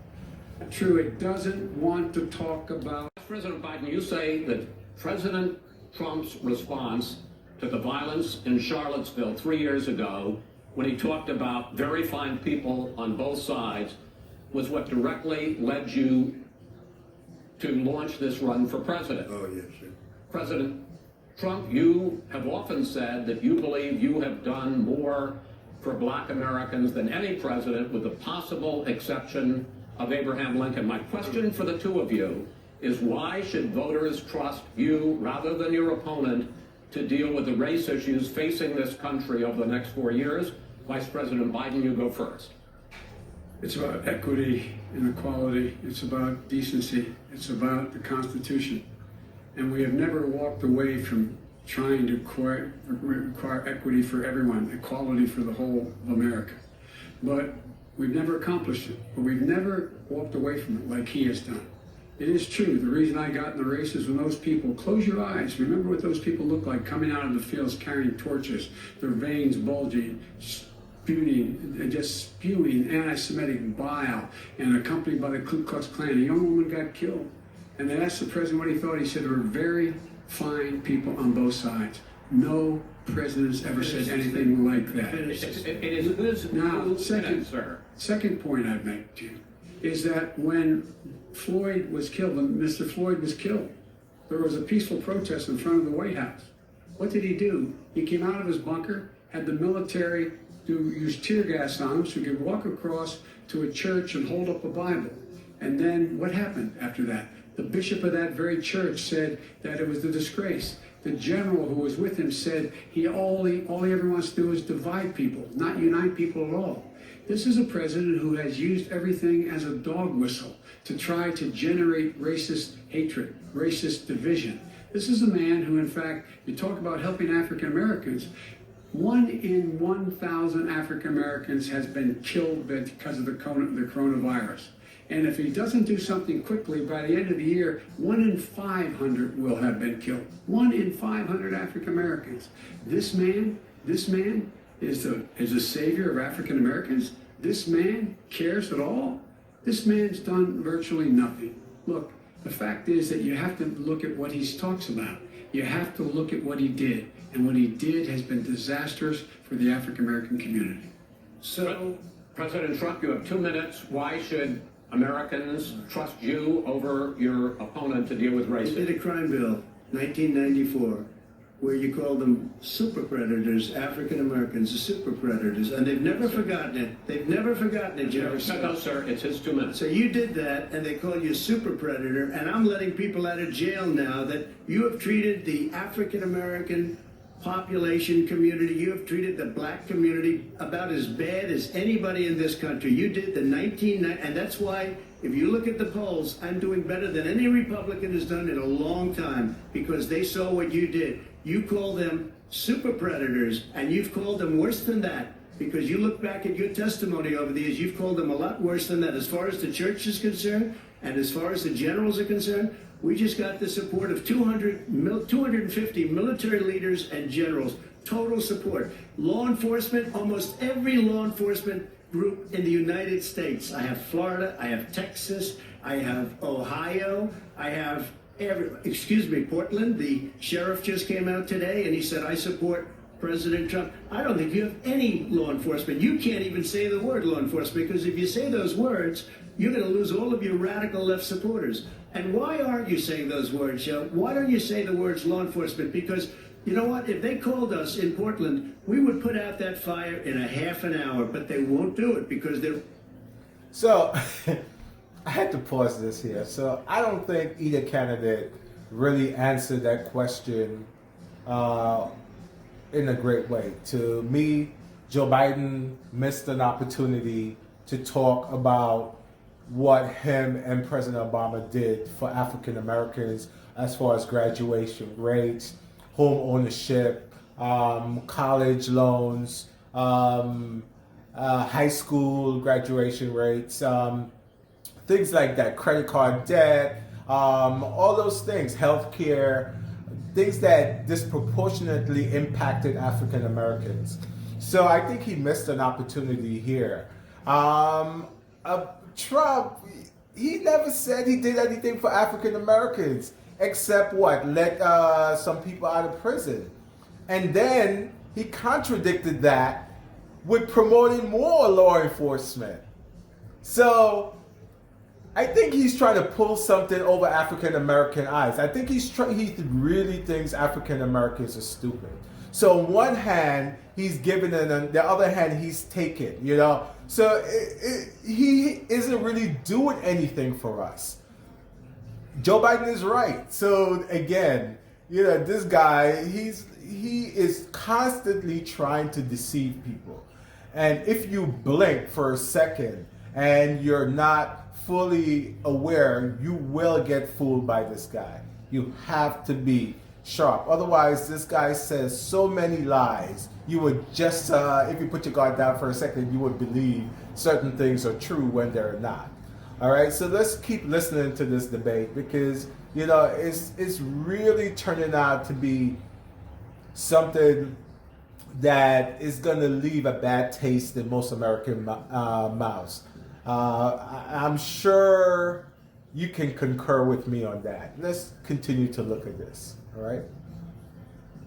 Speaker 5: True, it doesn't want to talk about.
Speaker 3: President Biden, you say that President Trump's response to the violence in Charlottesville 3 years ago, when he talked about very fine people on both sides, was what directly led you to launch this run for president.
Speaker 4: Oh, yes, sir.
Speaker 3: President Trump, you have often said that you believe you have done more for Black Americans than any president, with the possible exception of Abraham Lincoln. My question for the two of you is, why should voters trust you rather than your opponent to deal with the race issues facing this country over the next 4 years? Vice President Biden, you go first.
Speaker 5: It's about equity and equality. It's about decency. It's about the Constitution. And we have never walked away from trying to require equity for everyone, equality for the whole of America. But we've never accomplished it. But we've never walked away from it like he has done. It is true. The reason I got in the race is when those people, close your eyes, remember what those people look like coming out of the fields carrying torches, their veins bulging, spewing anti-Semitic bile, and accompanied by the Ku Klux Klan. A young woman got killed. And they asked the president what he thought. He said there were very fine people on both sides. No presidents ever said anything like that.
Speaker 3: It is this
Speaker 5: Now,
Speaker 3: minute, sir.
Speaker 5: second point I'd make to you is that when Floyd was killed, when Mr. Floyd was killed, there was a peaceful protest in front of the White House. What did he do? He came out of his bunker, had the military use tear gas on him so he could walk across to a church and hold up a Bible. And then what happened after that? The bishop of that very church said that it was a disgrace. The general who was with him said all he ever wants to do is divide people, not unite people at all. This is a president who has used everything as a dog whistle to try to generate racist hatred, racist division. This is a man who, in fact, you talk about helping African Americans. 1 in 1,000 African Americans has been killed because of the coronavirus. And if he doesn't do something quickly, by the end of the year, 1 in 500 will have been killed. 1 in 500 African Americans. This man is the savior of African Americans. This man cares at all. This man's done virtually nothing. Look, the fact is that you have to look at what he talks about. You have to look at what he did. And what he did has been disastrous for the African American community.
Speaker 3: So, President Trump, you have 2 minutes. Why should Americans trust you over your opponent to deal with
Speaker 4: They did a
Speaker 3: racism?
Speaker 4: crime bill, 1994, where you call them super predators, African Americans, the super predators, and they've never forgotten it. They've never forgotten it, Jefferson.
Speaker 3: No, sir, it's his 2 minutes.
Speaker 4: So you did that, and they call you a super predator, and I'm letting people out of jail now that you have treated the African American population community, you have treated the black community about as bad as anybody in this country. You did the and that's why, if you look at the polls, I'm doing better than any Republican has done in a long time, because they saw what you did. You call them super predators, and you've called them worse than that, because you look back at your testimony over the years, you've called them a lot worse than that. As far as the church is concerned, and as far as the generals are concerned, we just got the support of 250 military leaders and generals, total support. Law enforcement, almost every law enforcement group in the United States. I have Florida, I have Texas, I have Ohio, I have Portland. The sheriff just came out today and he said, I support President Trump. I don't think you have any law enforcement. You can't even say the word law enforcement, because if you say those words, you're going to lose all of your radical left supporters. And why aren't you saying those words, Joe? Why don't you say the words law enforcement? Because you know what? If they called us in Portland, we would put out that fire in a half an hour, but they won't do it because they're...
Speaker 2: So, I had to pause this here. So, I don't think either candidate really answered that question in a great way. To me, Joe Biden missed an opportunity to talk about what him and President Obama did for African Americans as far as graduation rates, home ownership, college loans, high school graduation rates, things like that, credit card debt, all those things, healthcare, things that disproportionately impacted African Americans. So I think he missed an opportunity here. Trump, he never said he did anything for African Americans except what? Let some people out of prison. And then he contradicted that with promoting more law enforcement. So I think he's trying to pull something over African American eyes. I think he really thinks African Americans are stupid. So on one hand, he's giving it, on the other hand, he's taking, you know. So he isn't really doing anything for us. Joe Biden is right. So again, you know, this guy, he is constantly trying to deceive people. And if you blink for a second and you're not fully aware, you will get fooled by this guy. You have to be sharp. Otherwise, this guy says so many lies. You would just, if you put your guard down for a second, you would believe certain things are true when they're not. All right, so let's keep listening to this debate, because you know it's really turning out to be something that is going to leave a bad taste in most American mouths. I'm sure you can concur with me on that. Let's continue to look at this. All right.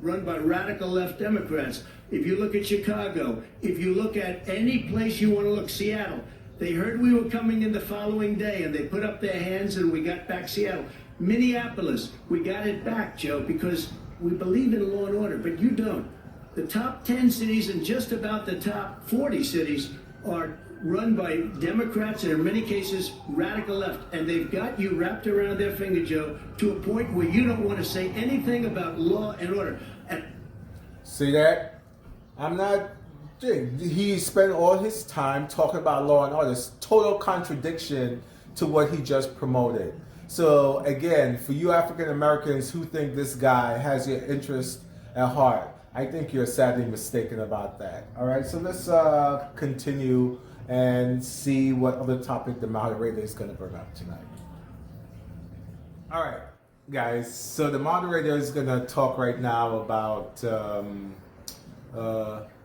Speaker 4: run by radical left Democrats. If you look at Chicago, if you look at any place you want to look, Seattle, they heard we were coming in the following day and they put up their hands and we got back Seattle. Minneapolis, we got it back, Joe, because we believe in law and order, but you don't. The top 10 cities and just about the top 40 cities are run by Democrats and in many cases radical left, and they've got you wrapped around their finger, Joe, to a point where you don't want to say anything about law and order.
Speaker 2: See that? I'm not. He spent all his time talking about law and order. It's total contradiction to what he just promoted. So again, for you African Americans who think this guy has your interest at heart, I think you're sadly mistaken about that. All right, so let's continue and see what other topic the moderator is going to bring up tonight. All right, guys, so the moderator is going to talk right now about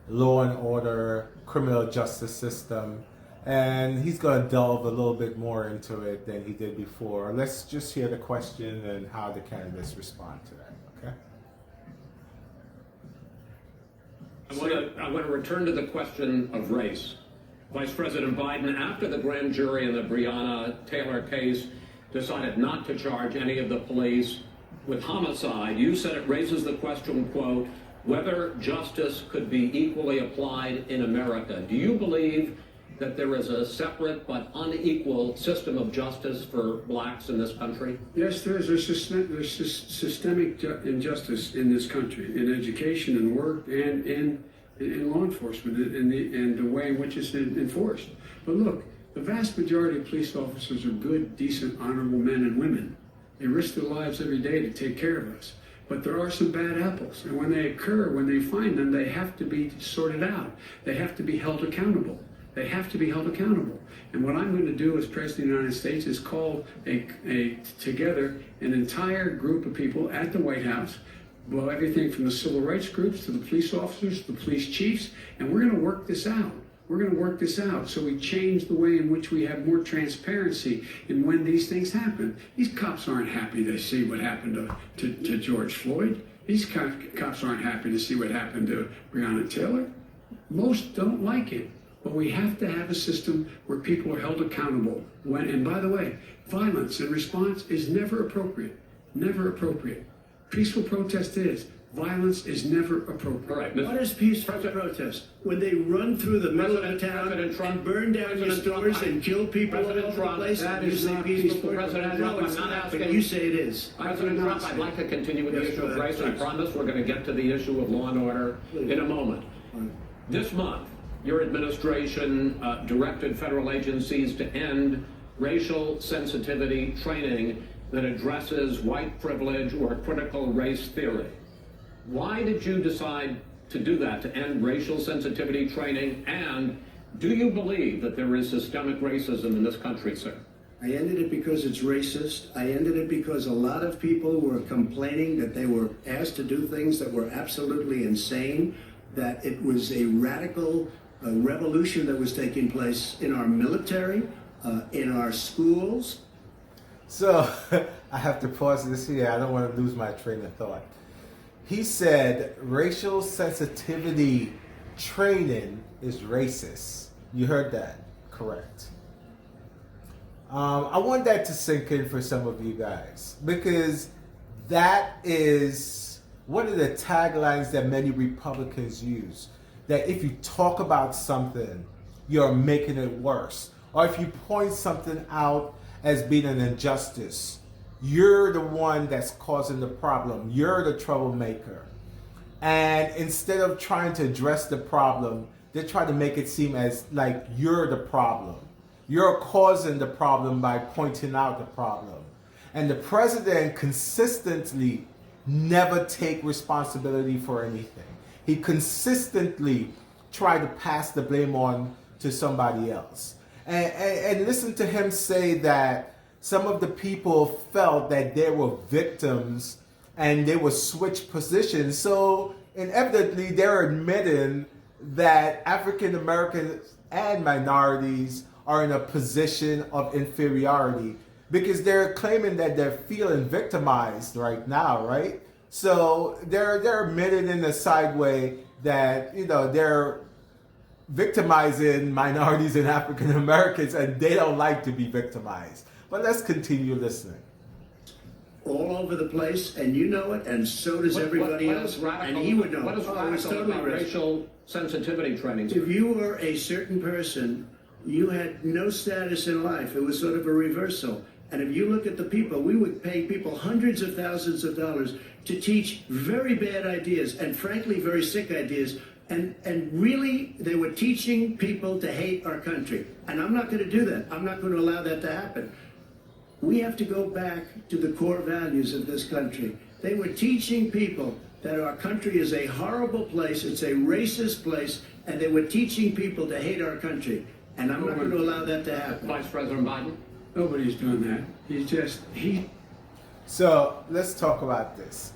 Speaker 2: law and order, criminal justice system, and he's going to delve a little bit more into it than he did before. Let's just hear the question and how the candidates respond to that, okay?
Speaker 3: I want to return to the question of race. Vice President Biden, after the grand jury in the Breonna Taylor case decided not to charge any of the police with homicide, you said it raises the question, quote, whether justice could be equally applied in America. Do you believe that there is a separate but unequal system of justice for blacks in this country?
Speaker 5: Yes, there's systemic injustice in this country, in education and work and in law enforcement and the way in which it's enforced. But look, the vast majority of police officers are good, decent, honorable men and women. They risk their lives every day to take care of us. But there are some bad apples, and when they occur, when they find them, they have to be sorted out. They have to be held accountable. They have to be held accountable. And what I'm going to do as President of the United States is call together an entire group of people at the White House, well, everything from the civil rights groups to the police officers, to the police chiefs, and we're going to work this out. We're going to work this out so we change the way in which we have more transparency in when these things happen. These cops aren't happy to see what happened to George Floyd. These cops aren't happy to see what happened to Breonna Taylor. Most don't like it. But we have to have a system where people are held accountable. And by the way, violence in response is never appropriate. Never appropriate. Peaceful protest is. Violence is never appropriate.
Speaker 3: All right,
Speaker 4: what is peaceful protest? When they run through the middle of the town and burn down your stores and kill people all over the place?
Speaker 3: That is not peaceful. President Trump, I'm not asking.
Speaker 4: But you say it is.
Speaker 3: President Trump, I'd like to continue with the issue of race. I promise we're going to get to the issue of law and order in a moment. This month, your administration directed federal agencies to end racial sensitivity training that addresses white privilege or critical race theory. Why did you decide to do that, to end racial sensitivity training? And do you believe that there is systemic racism in this country, sir?
Speaker 4: I ended it because it's racist. I ended it because a lot of people were complaining that they were asked to do things that were absolutely insane, that it was a radical revolution that was taking place in our military, in our schools.
Speaker 2: So I have to pause this here. I don't want to lose my train of thought. He said racial sensitivity training is racist. You heard that, correct? I want that to sink in for some of you guys, because that is one of the taglines that many Republicans use. That if you talk about something, you're making it worse. Or if you point something out as being an injustice, you're the one that's causing the problem. You're the troublemaker. And instead of trying to address the problem, they try to make it seem as like you're the problem. You're causing the problem by pointing out the problem. And the president consistently never take responsibility for anything. He consistently tried to pass the blame on to somebody else. And listen to him say that some of the people felt that they were victims and they were switched positions. So inevitably they're admitting that African Americans and minorities are in a position of inferiority because they're claiming that they're feeling victimized right now, right? So they're admitted in a side way that, they're victimizing minorities and African Americans, and they don't like to be victimized. But let's continue listening.
Speaker 4: All over the place, and you know it, and so does everybody else. And he would know.
Speaker 3: What is
Speaker 4: Oh, it's
Speaker 3: radical
Speaker 4: totally
Speaker 3: about
Speaker 4: racist.
Speaker 3: racial sensitivity training?
Speaker 4: If you were a certain person, you had no status in life. It was sort of a reversal. And if you look at the people, we would pay people hundreds of thousands of dollars to teach very bad ideas, and frankly, very sick ideas. And really, they were teaching people to hate our country. And I'm not going to do that. I'm not going to allow that to happen. We have to go back to the core values of this country. They were teaching people that our country is a horrible place, it's a racist place, and they were teaching people to hate our country. And I'm not going to allow that to happen.
Speaker 3: Vice President Biden?
Speaker 5: Nobody's doing that.
Speaker 2: So let's talk about this.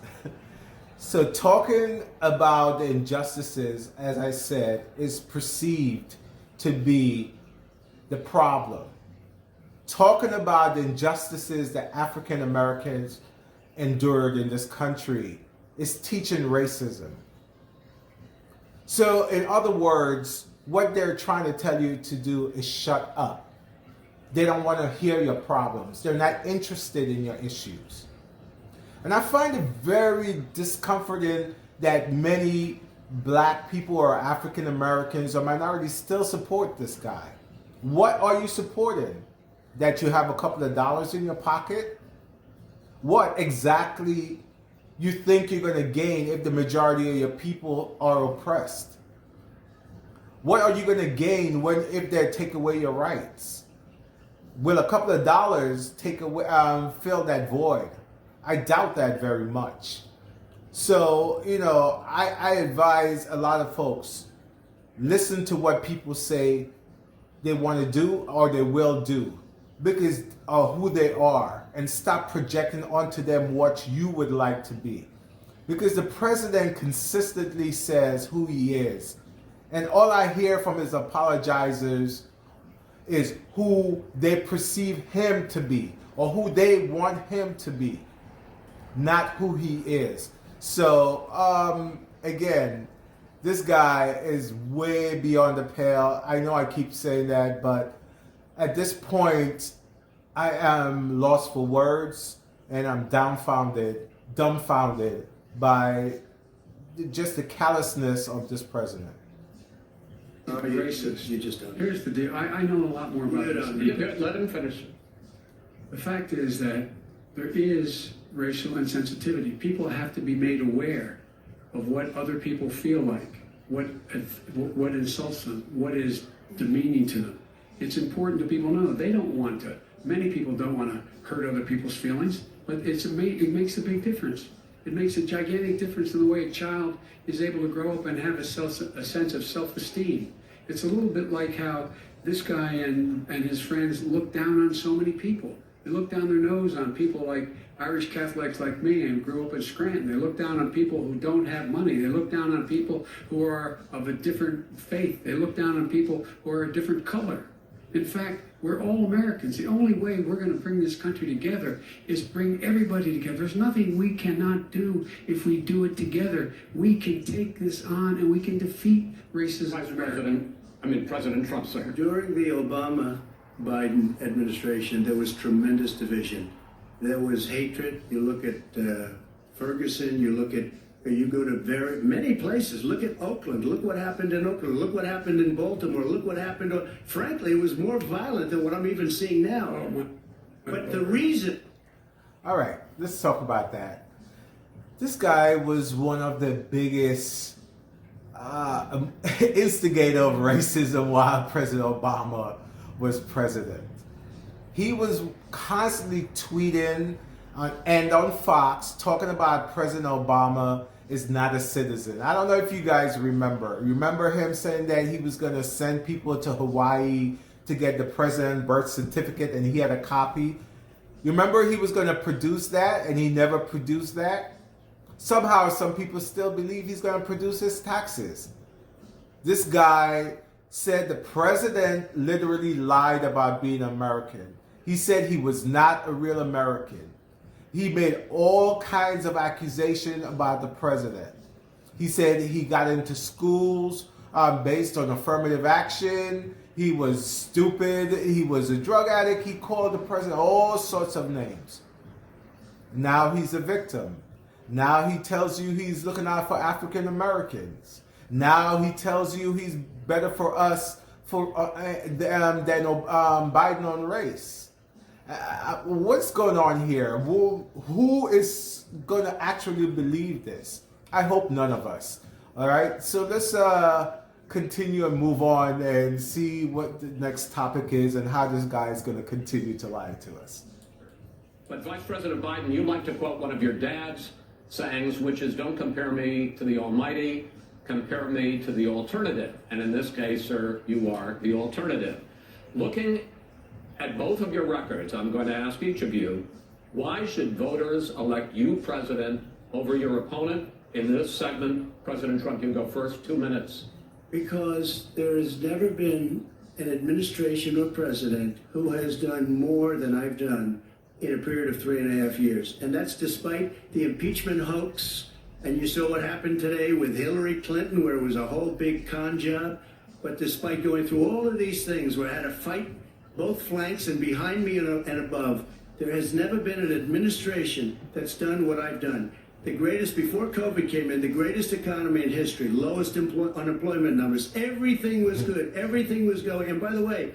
Speaker 2: So talking about the injustices, as I said, is perceived to be the problem. Talking about the injustices that African Americans endured in this country is teaching racism. So in other words, what they're trying to tell you to do is shut up. They don't want to hear your problems. They're not interested in your issues. And I find it very discomforting that many black people or African Americans or minorities still support this guy. What are you supporting? That you have a couple of dollars in your pocket? What exactly you think you're going to gain if the majority of your people are oppressed? What are you going to gain if they take away your rights? Will a couple of dollars take away, fill that void? I doubt that very much. So, I advise a lot of folks, listen to what people say they want to do or they will do, because of who they are, and stop projecting onto them what you would like to be. Because the president consistently says who he is. And all I hear from his apologizers is who they perceive him to be or who they want him to be, not who he is. So, again, this guy is way beyond the pale. I know I keep saying that, but at this point, I am lost for words, and I'm dumbfounded by just the callousness of this president.
Speaker 5: Racist.
Speaker 4: You just don't.
Speaker 5: Here's the deal. I know a lot more about this.
Speaker 3: Let him finish.
Speaker 5: The fact is that there is racial insensitivity. People have to be made aware of what other people feel like, what insults them, what is demeaning to them. It's important to people know they don't want to. Many people don't want to hurt other people's feelings, but it makes a big difference. It makes a gigantic difference in the way a child is able to grow up and have a sense of self-esteem. It's a little bit like how this guy and his friends look down on so many people. They look down their nose on people like Irish Catholics like me and grew up in Scranton. They look down on people who don't have money. They look down on people who are of a different faith. They look down on people who are a different color. In fact, we're all Americans. The only way we're going to bring this country together is bring everybody together. There's nothing we cannot do if we do it together. We can take this on and we can defeat racism.
Speaker 3: President Trump, sir.
Speaker 4: During the Obama-Biden administration, there was tremendous division. There was hatred. You look at Ferguson, you go to many places. Look at Oakland. Look what happened in Oakland. Look what happened in Baltimore. Look what happened. Frankly, it was more violent than what I'm even seeing now. But the reason...
Speaker 2: All right, let's talk about that. This guy was one of the biggest instigator of racism while President Obama was president. He was constantly tweeting and on Fox talking about President Obama is not a citizen. I don't know if you guys remember. Remember him saying that he was going to send people to Hawaii to get the president's birth certificate, and he had a copy. You remember he was going to produce that, and he never produced that? Somehow some people still believe he's going to produce his taxes. This guy said the president literally lied about being American. He said he was not a real American. He made all kinds of accusations about the president. He said he got into schools based on affirmative action. He was stupid. He was a drug addict. He called the president all sorts of names. Now he's a victim. Now he tells you he's looking out for African Americans. Now he tells you he's better for us than Biden on race. What's going on here? Who is going to actually believe this? I hope none of us. All right, so let's continue and move on and see what the next topic is and how this guy is going to continue to lie to us.
Speaker 3: But Vice President Biden, you like to quote one of your dad's sayings, which is, don't compare me to the almighty, compare me to the alternative. And in this case, sir, you are the alternative. Looking at both of your records, I'm going to ask each of you, why should voters elect you president over your opponent? In this segment, President Trump, you go first, 2 minutes.
Speaker 4: Because there has never been an administration or president who has done more than I've done in a period of 3.5 years. And that's despite the impeachment hoax. And you saw what happened today with Hillary Clinton, where it was a whole big con job. But despite going through all of these things, where I had to fight both flanks and behind me and above, there has never been an administration that's done what I've done. The greatest, before COVID came in, the greatest economy in history, lowest unemployment numbers. Everything was good. Everything was going. And by the way,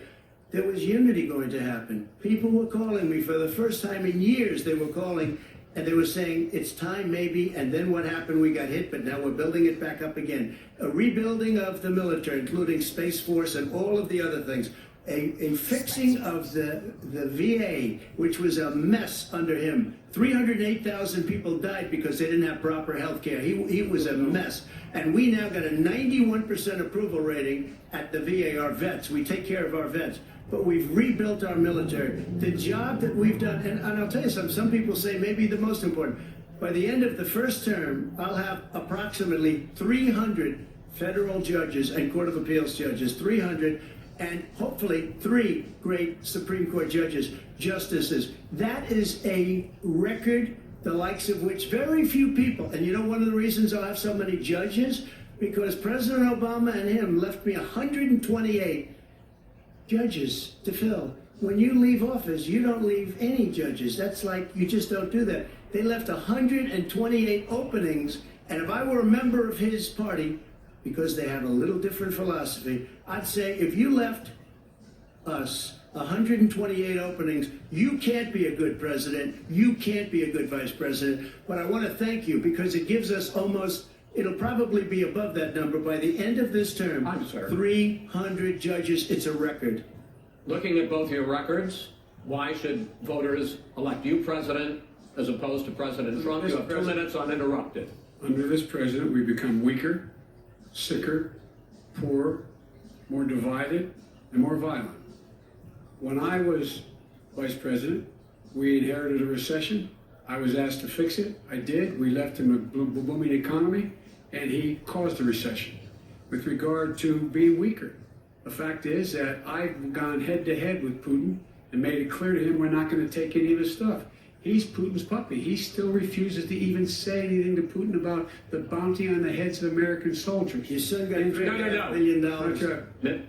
Speaker 4: there was unity going to happen. People were calling me for the first time in years. They were calling and they were saying, it's time maybe. And then what happened? We got hit, but now we're building it back up again. A rebuilding of the military, including Space Force and all of the other things. A fixing of the VA, which was a mess under him. 308,000 people died because they didn't have proper health care. He was a mess. And we now got a 91% approval rating at the VA, our vets. We take care of our vets. But we've rebuilt our military. The job that we've done, and I'll tell you something, some people say maybe the most important. By the end of the first term, I'll have approximately 300 federal judges and Court of Appeals judges, 300, and hopefully 3 great Supreme Court judges, justices. That is a record, the likes of which very few people, and you know one of the reasons I'll have so many judges? Because President Obama and him left me 128 judges to fill. When you leave office, you don't leave any judges. That's like, you just don't do that. They left 128 openings, and if I were a member of his party, because they have a little different philosophy, I'd say if you left us 128 openings, you can't be a good president, you can't be a good vice president. But I want to thank you because it gives us almost, it'll probably be above that number by the end of this term. 300 judges, it's a record.
Speaker 3: Looking at both your records, why should voters elect you president as opposed to President Trump? You have 2 minutes uninterrupted.
Speaker 5: Under this president, we become weaker, sicker, poorer, more divided, and more violent. When I was vice president, we inherited a recession. I was asked to fix it. I did. We left him a booming economy, and he caused a recession. With regard to being weaker, the fact is that I've gone head-to-head with Putin and made it clear to him we're not going to take any of his stuff. He's Putin's puppy. He still refuses to even say anything to Putin about the bounty on the heads of American soldiers.
Speaker 4: Your son got
Speaker 3: $3
Speaker 4: billion.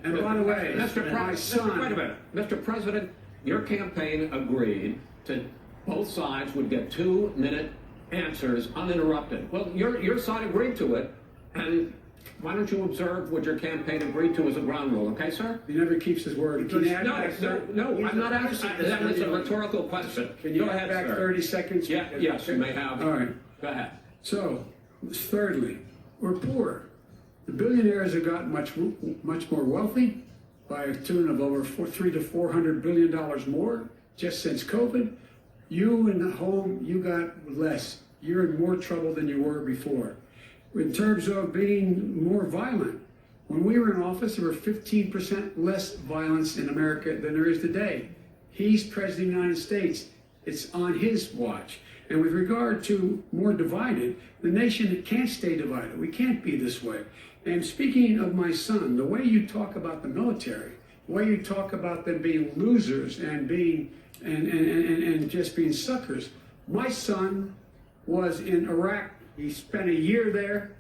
Speaker 5: And by the way, my son...
Speaker 3: Wait a minute. Mr. President, your campaign agreed to both sides would get 2-minute answers uninterrupted. Well, your side agreed to it, and why don't you observe what your campaign agreed to as a ground rule, okay, sir?
Speaker 5: He never keeps his word.
Speaker 3: No, I'm not asking. That was a rhetorical question.
Speaker 5: Can you
Speaker 3: go ahead,
Speaker 5: back
Speaker 3: sir.
Speaker 5: 30 seconds?
Speaker 3: Yes, you may have.
Speaker 5: All right.
Speaker 3: Go ahead.
Speaker 5: So, thirdly, we're poor. The billionaires have gotten much more wealthy by a tune of over $300 to $400 billion more just since COVID. You in the home, you got less. You're in more trouble than you were before. In terms of being more violent, when we were in office, there were 15% less violence in America than there is today. He's president of the United States. It's on his watch. And with regard to more divided, the nation can't stay divided. We can't be this way. And speaking of my son, the way you talk about the military, the way you talk about them being losers and being and just being suckers, My son was in Iraq. He spent a year there.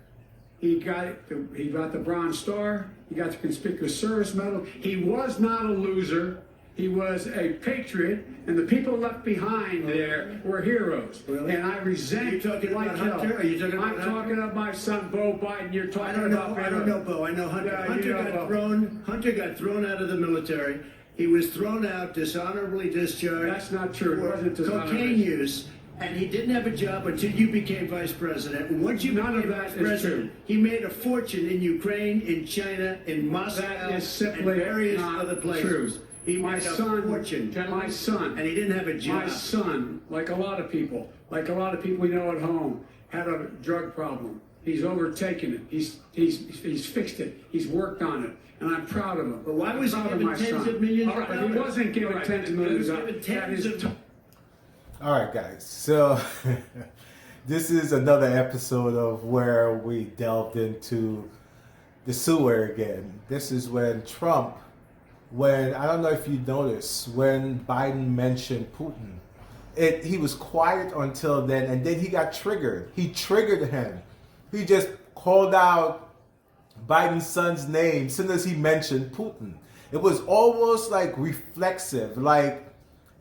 Speaker 5: He got the Bronze Star. He got the Conspicuous Service Medal. He was not a loser. He was a patriot, and the people left behind there were heroes.
Speaker 4: Really?
Speaker 5: And I resent.
Speaker 4: Are you talking about Hunter? Are you talking about
Speaker 5: I'm talking about my son, Bo Biden. You're talking about.
Speaker 4: I don't know Bo. I know Hunter.
Speaker 5: Yeah,
Speaker 4: Hunter
Speaker 5: you know
Speaker 4: got
Speaker 5: Bo.
Speaker 4: thrown. Hunter got thrown out of the military. He was thrown out, dishonorably discharged.
Speaker 5: That's not true. It
Speaker 4: for
Speaker 5: wasn't dishonorably.
Speaker 4: cocaine use, and he didn't have a job until you became vice president. And once you
Speaker 5: None of
Speaker 4: became
Speaker 5: that
Speaker 4: vice
Speaker 5: is
Speaker 4: president,
Speaker 5: true.
Speaker 4: he made a fortune in Ukraine, in China, in Moscow,
Speaker 5: That is
Speaker 4: and
Speaker 5: simply
Speaker 4: various
Speaker 5: not
Speaker 4: other places.
Speaker 5: true.
Speaker 4: He
Speaker 5: My
Speaker 4: made a
Speaker 5: son,
Speaker 4: fortune.
Speaker 5: my son,
Speaker 4: and he didn't have a job.
Speaker 5: my son, like a lot of people we know at home, had a drug problem. He's overtaken it. He's fixed it. He's worked on it, and I'm proud of him.
Speaker 4: But why was he
Speaker 5: I'm proud of
Speaker 4: given
Speaker 5: my
Speaker 4: tens
Speaker 5: son.
Speaker 4: of millions
Speaker 5: All right,
Speaker 4: of
Speaker 5: but he
Speaker 4: dollars?
Speaker 5: wasn't given
Speaker 3: All right,
Speaker 5: tens of
Speaker 4: He
Speaker 5: millions
Speaker 4: was
Speaker 5: of
Speaker 4: given
Speaker 5: dollars.
Speaker 4: tens of.
Speaker 2: All right, guys. So this is another episode of where we delved into the sewer again. This is when Trump, I don't know if you noticed, when Biden mentioned Putin, he was quiet until then, and then he got triggered. He triggered him. He just called out Biden's son's name as soon as he mentioned Putin. It was almost like reflexive, like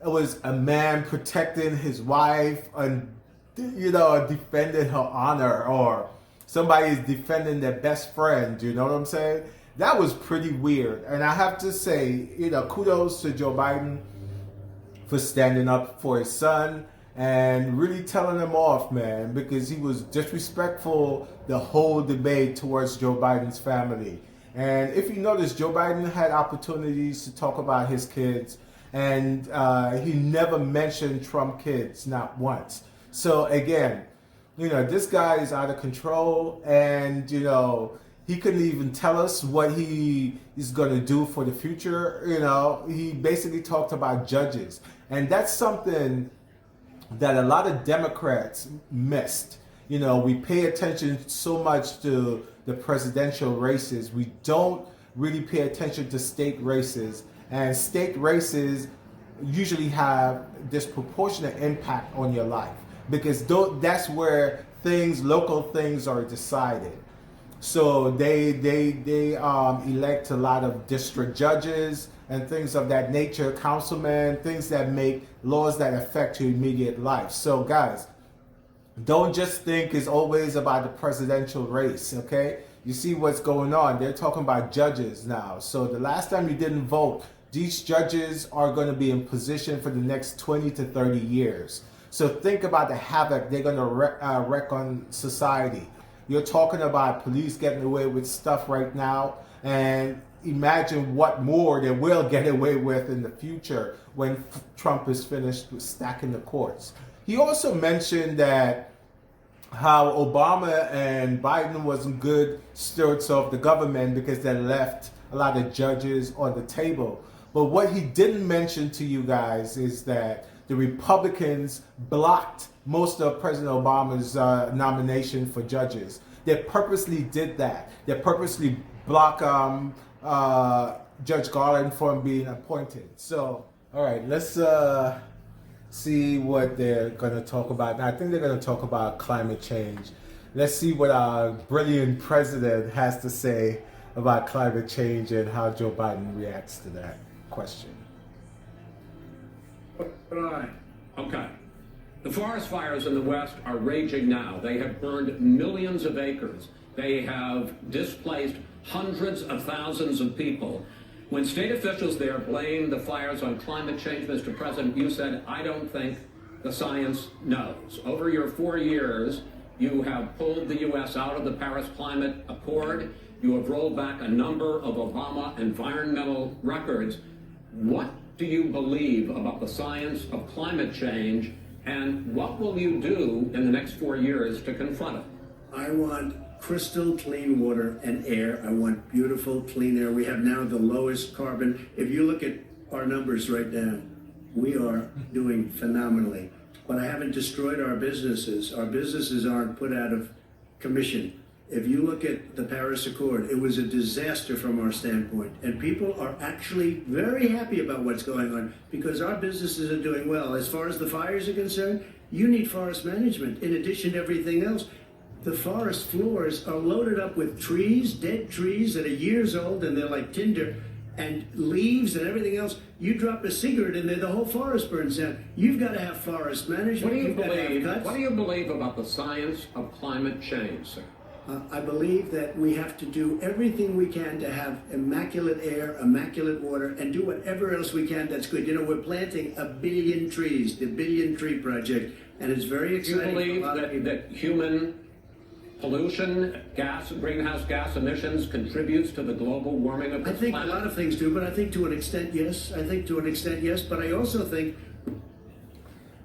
Speaker 2: it was a man protecting his wife and, defending her honor, or somebody is defending their best friend. You know what I'm saying? That was pretty weird. And I have to say, kudos to Joe Biden for standing up for his son and really telling him off, man, because he was disrespectful the whole debate towards Joe Biden's family. And if you notice, Joe Biden had opportunities to talk about his kids, and he never mentioned Trump kids, not once. So again, this guy is out of control, and he couldn't even tell us what he is going to do for the future. He basically talked about judges, and that's something that a lot of Democrats missed. We pay attention so much to the presidential races. We don't really pay attention to state races, and state races usually have disproportionate impact on your life, because that's where local things are decided. So they elect a lot of district judges and things of that nature, councilmen, things that make laws that affect your immediate life. So guys, don't just think it's always about the presidential race, okay? You see what's going on. They're talking about judges now. So the last time you didn't vote, these judges are going to be in position for the next 20 to 30 years. So think about the havoc they're going to wreak on society. You're talking about police getting away with stuff right now, and imagine what more they will get away with in the future when Trump is finished with stacking the courts. He also mentioned that how Obama and Biden wasn't good stewards of the government because they left a lot of judges on the table. But what he didn't mention to you guys is that the Republicans blocked most of President Obama's nomination for judges. They purposely did that. They purposely blocked Judge Garland from being appointed. So, all right, let's see what they're going to talk about. Now, I think they're going to talk about climate change. Let's see what our brilliant president has to say about climate change and how Joe Biden reacts to that question.
Speaker 3: Okay. The forest fires in the West are raging now. They have burned millions of acres. They have displaced hundreds of thousands of people. When state officials there blame the fires on climate change, Mr. President, you said, I don't think the science knows. Over your 4 years, you have pulled the U.S. out of the Paris Climate Accord. You have rolled back a number of Obama environmental records. What do you believe about the science of climate change, and what will you do in the next 4 years to confront it?
Speaker 4: I want crystal clean water and air. I want beautiful clean air. We have now the lowest carbon. If you look at our numbers right now, we are doing phenomenally. But I haven't destroyed our businesses. Our businesses aren't put out of commission. If you look at the Paris Accord, it was a disaster from our standpoint. And people are actually very happy about what's going on because our businesses are doing well. As far as the fires are concerned, you need forest management in addition to everything else. The forest floors are loaded up with trees, dead trees that are years old, and they're like tinder, and leaves and everything else. You drop a cigarette in there, the whole forest burns down. You've got to have forest management.
Speaker 3: What do you
Speaker 4: You've got to have
Speaker 3: believe?
Speaker 4: cuts.
Speaker 3: What do you believe about the science of climate change, sir?
Speaker 4: I believe that we have to do everything we can to have immaculate air, immaculate water, and do whatever else we can that's good. You know, we're planting 1 billion trees, the Billion Tree Project, and it's very
Speaker 3: Do you
Speaker 4: exciting.
Speaker 3: believe
Speaker 4: for a lot of people.
Speaker 3: that human pollution, greenhouse gas emissions contributes to the global warming of the
Speaker 4: I think
Speaker 3: planet?
Speaker 4: a lot of things do, but I think to an extent, yes. I think to an extent, yes. But I also think.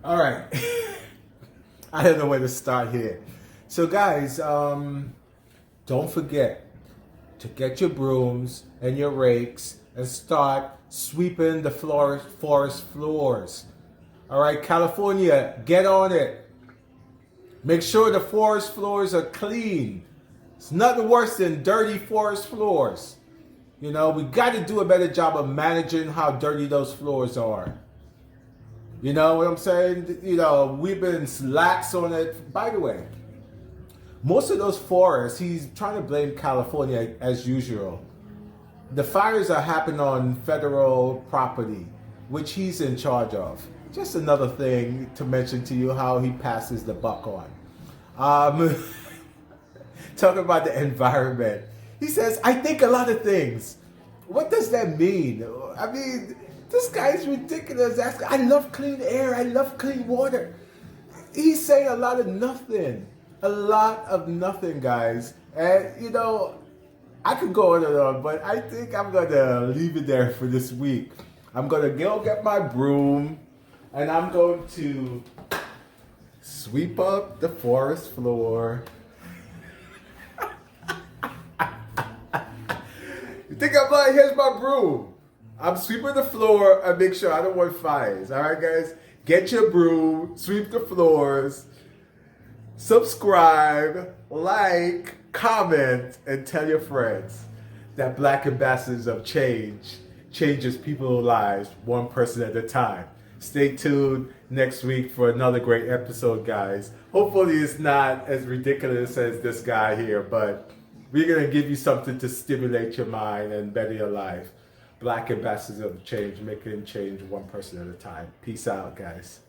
Speaker 2: All right. I don't know where to start here. So, guys, don't forget to get your brooms and your rakes and start sweeping the forest floors. All right, California, get on it. Make sure the forest floors are clean. It's nothing worse than dirty forest floors. You know, we got to do a better job of managing how dirty those floors are. You know what I'm saying? You know, we've been lax on it. By the way, most of those forests, he's trying to blame California as usual. The fires are happening on federal property, which he's in charge of. Just another thing to mention to you how he passes the buck on. Talking about the environment. He says, I think a lot of things. What does that mean? I mean, this guy's ridiculous. I love clean air. I love clean water. He's saying a lot of nothing. A lot of nothing, guys. And, you know, I could go on and on, but I think I'm going to leave it there for this week. I'm going to go get my broom, and I'm going to sweep up the forest floor. You think I'm like, here's my broom. I'm sweeping the floor and make sure I don't want fires. All right, guys? Get your broom, sweep the floors, subscribe, like, comment, and tell your friends that Black Ambassadors of Change changes people's lives one person at a time. Stay tuned next week for another great episode, guys. Hopefully it's not as ridiculous as this guy here, but we're going to give you something to stimulate your mind and better your life. Black Ambassadors of Change, making change one person at a time. Peace out, guys.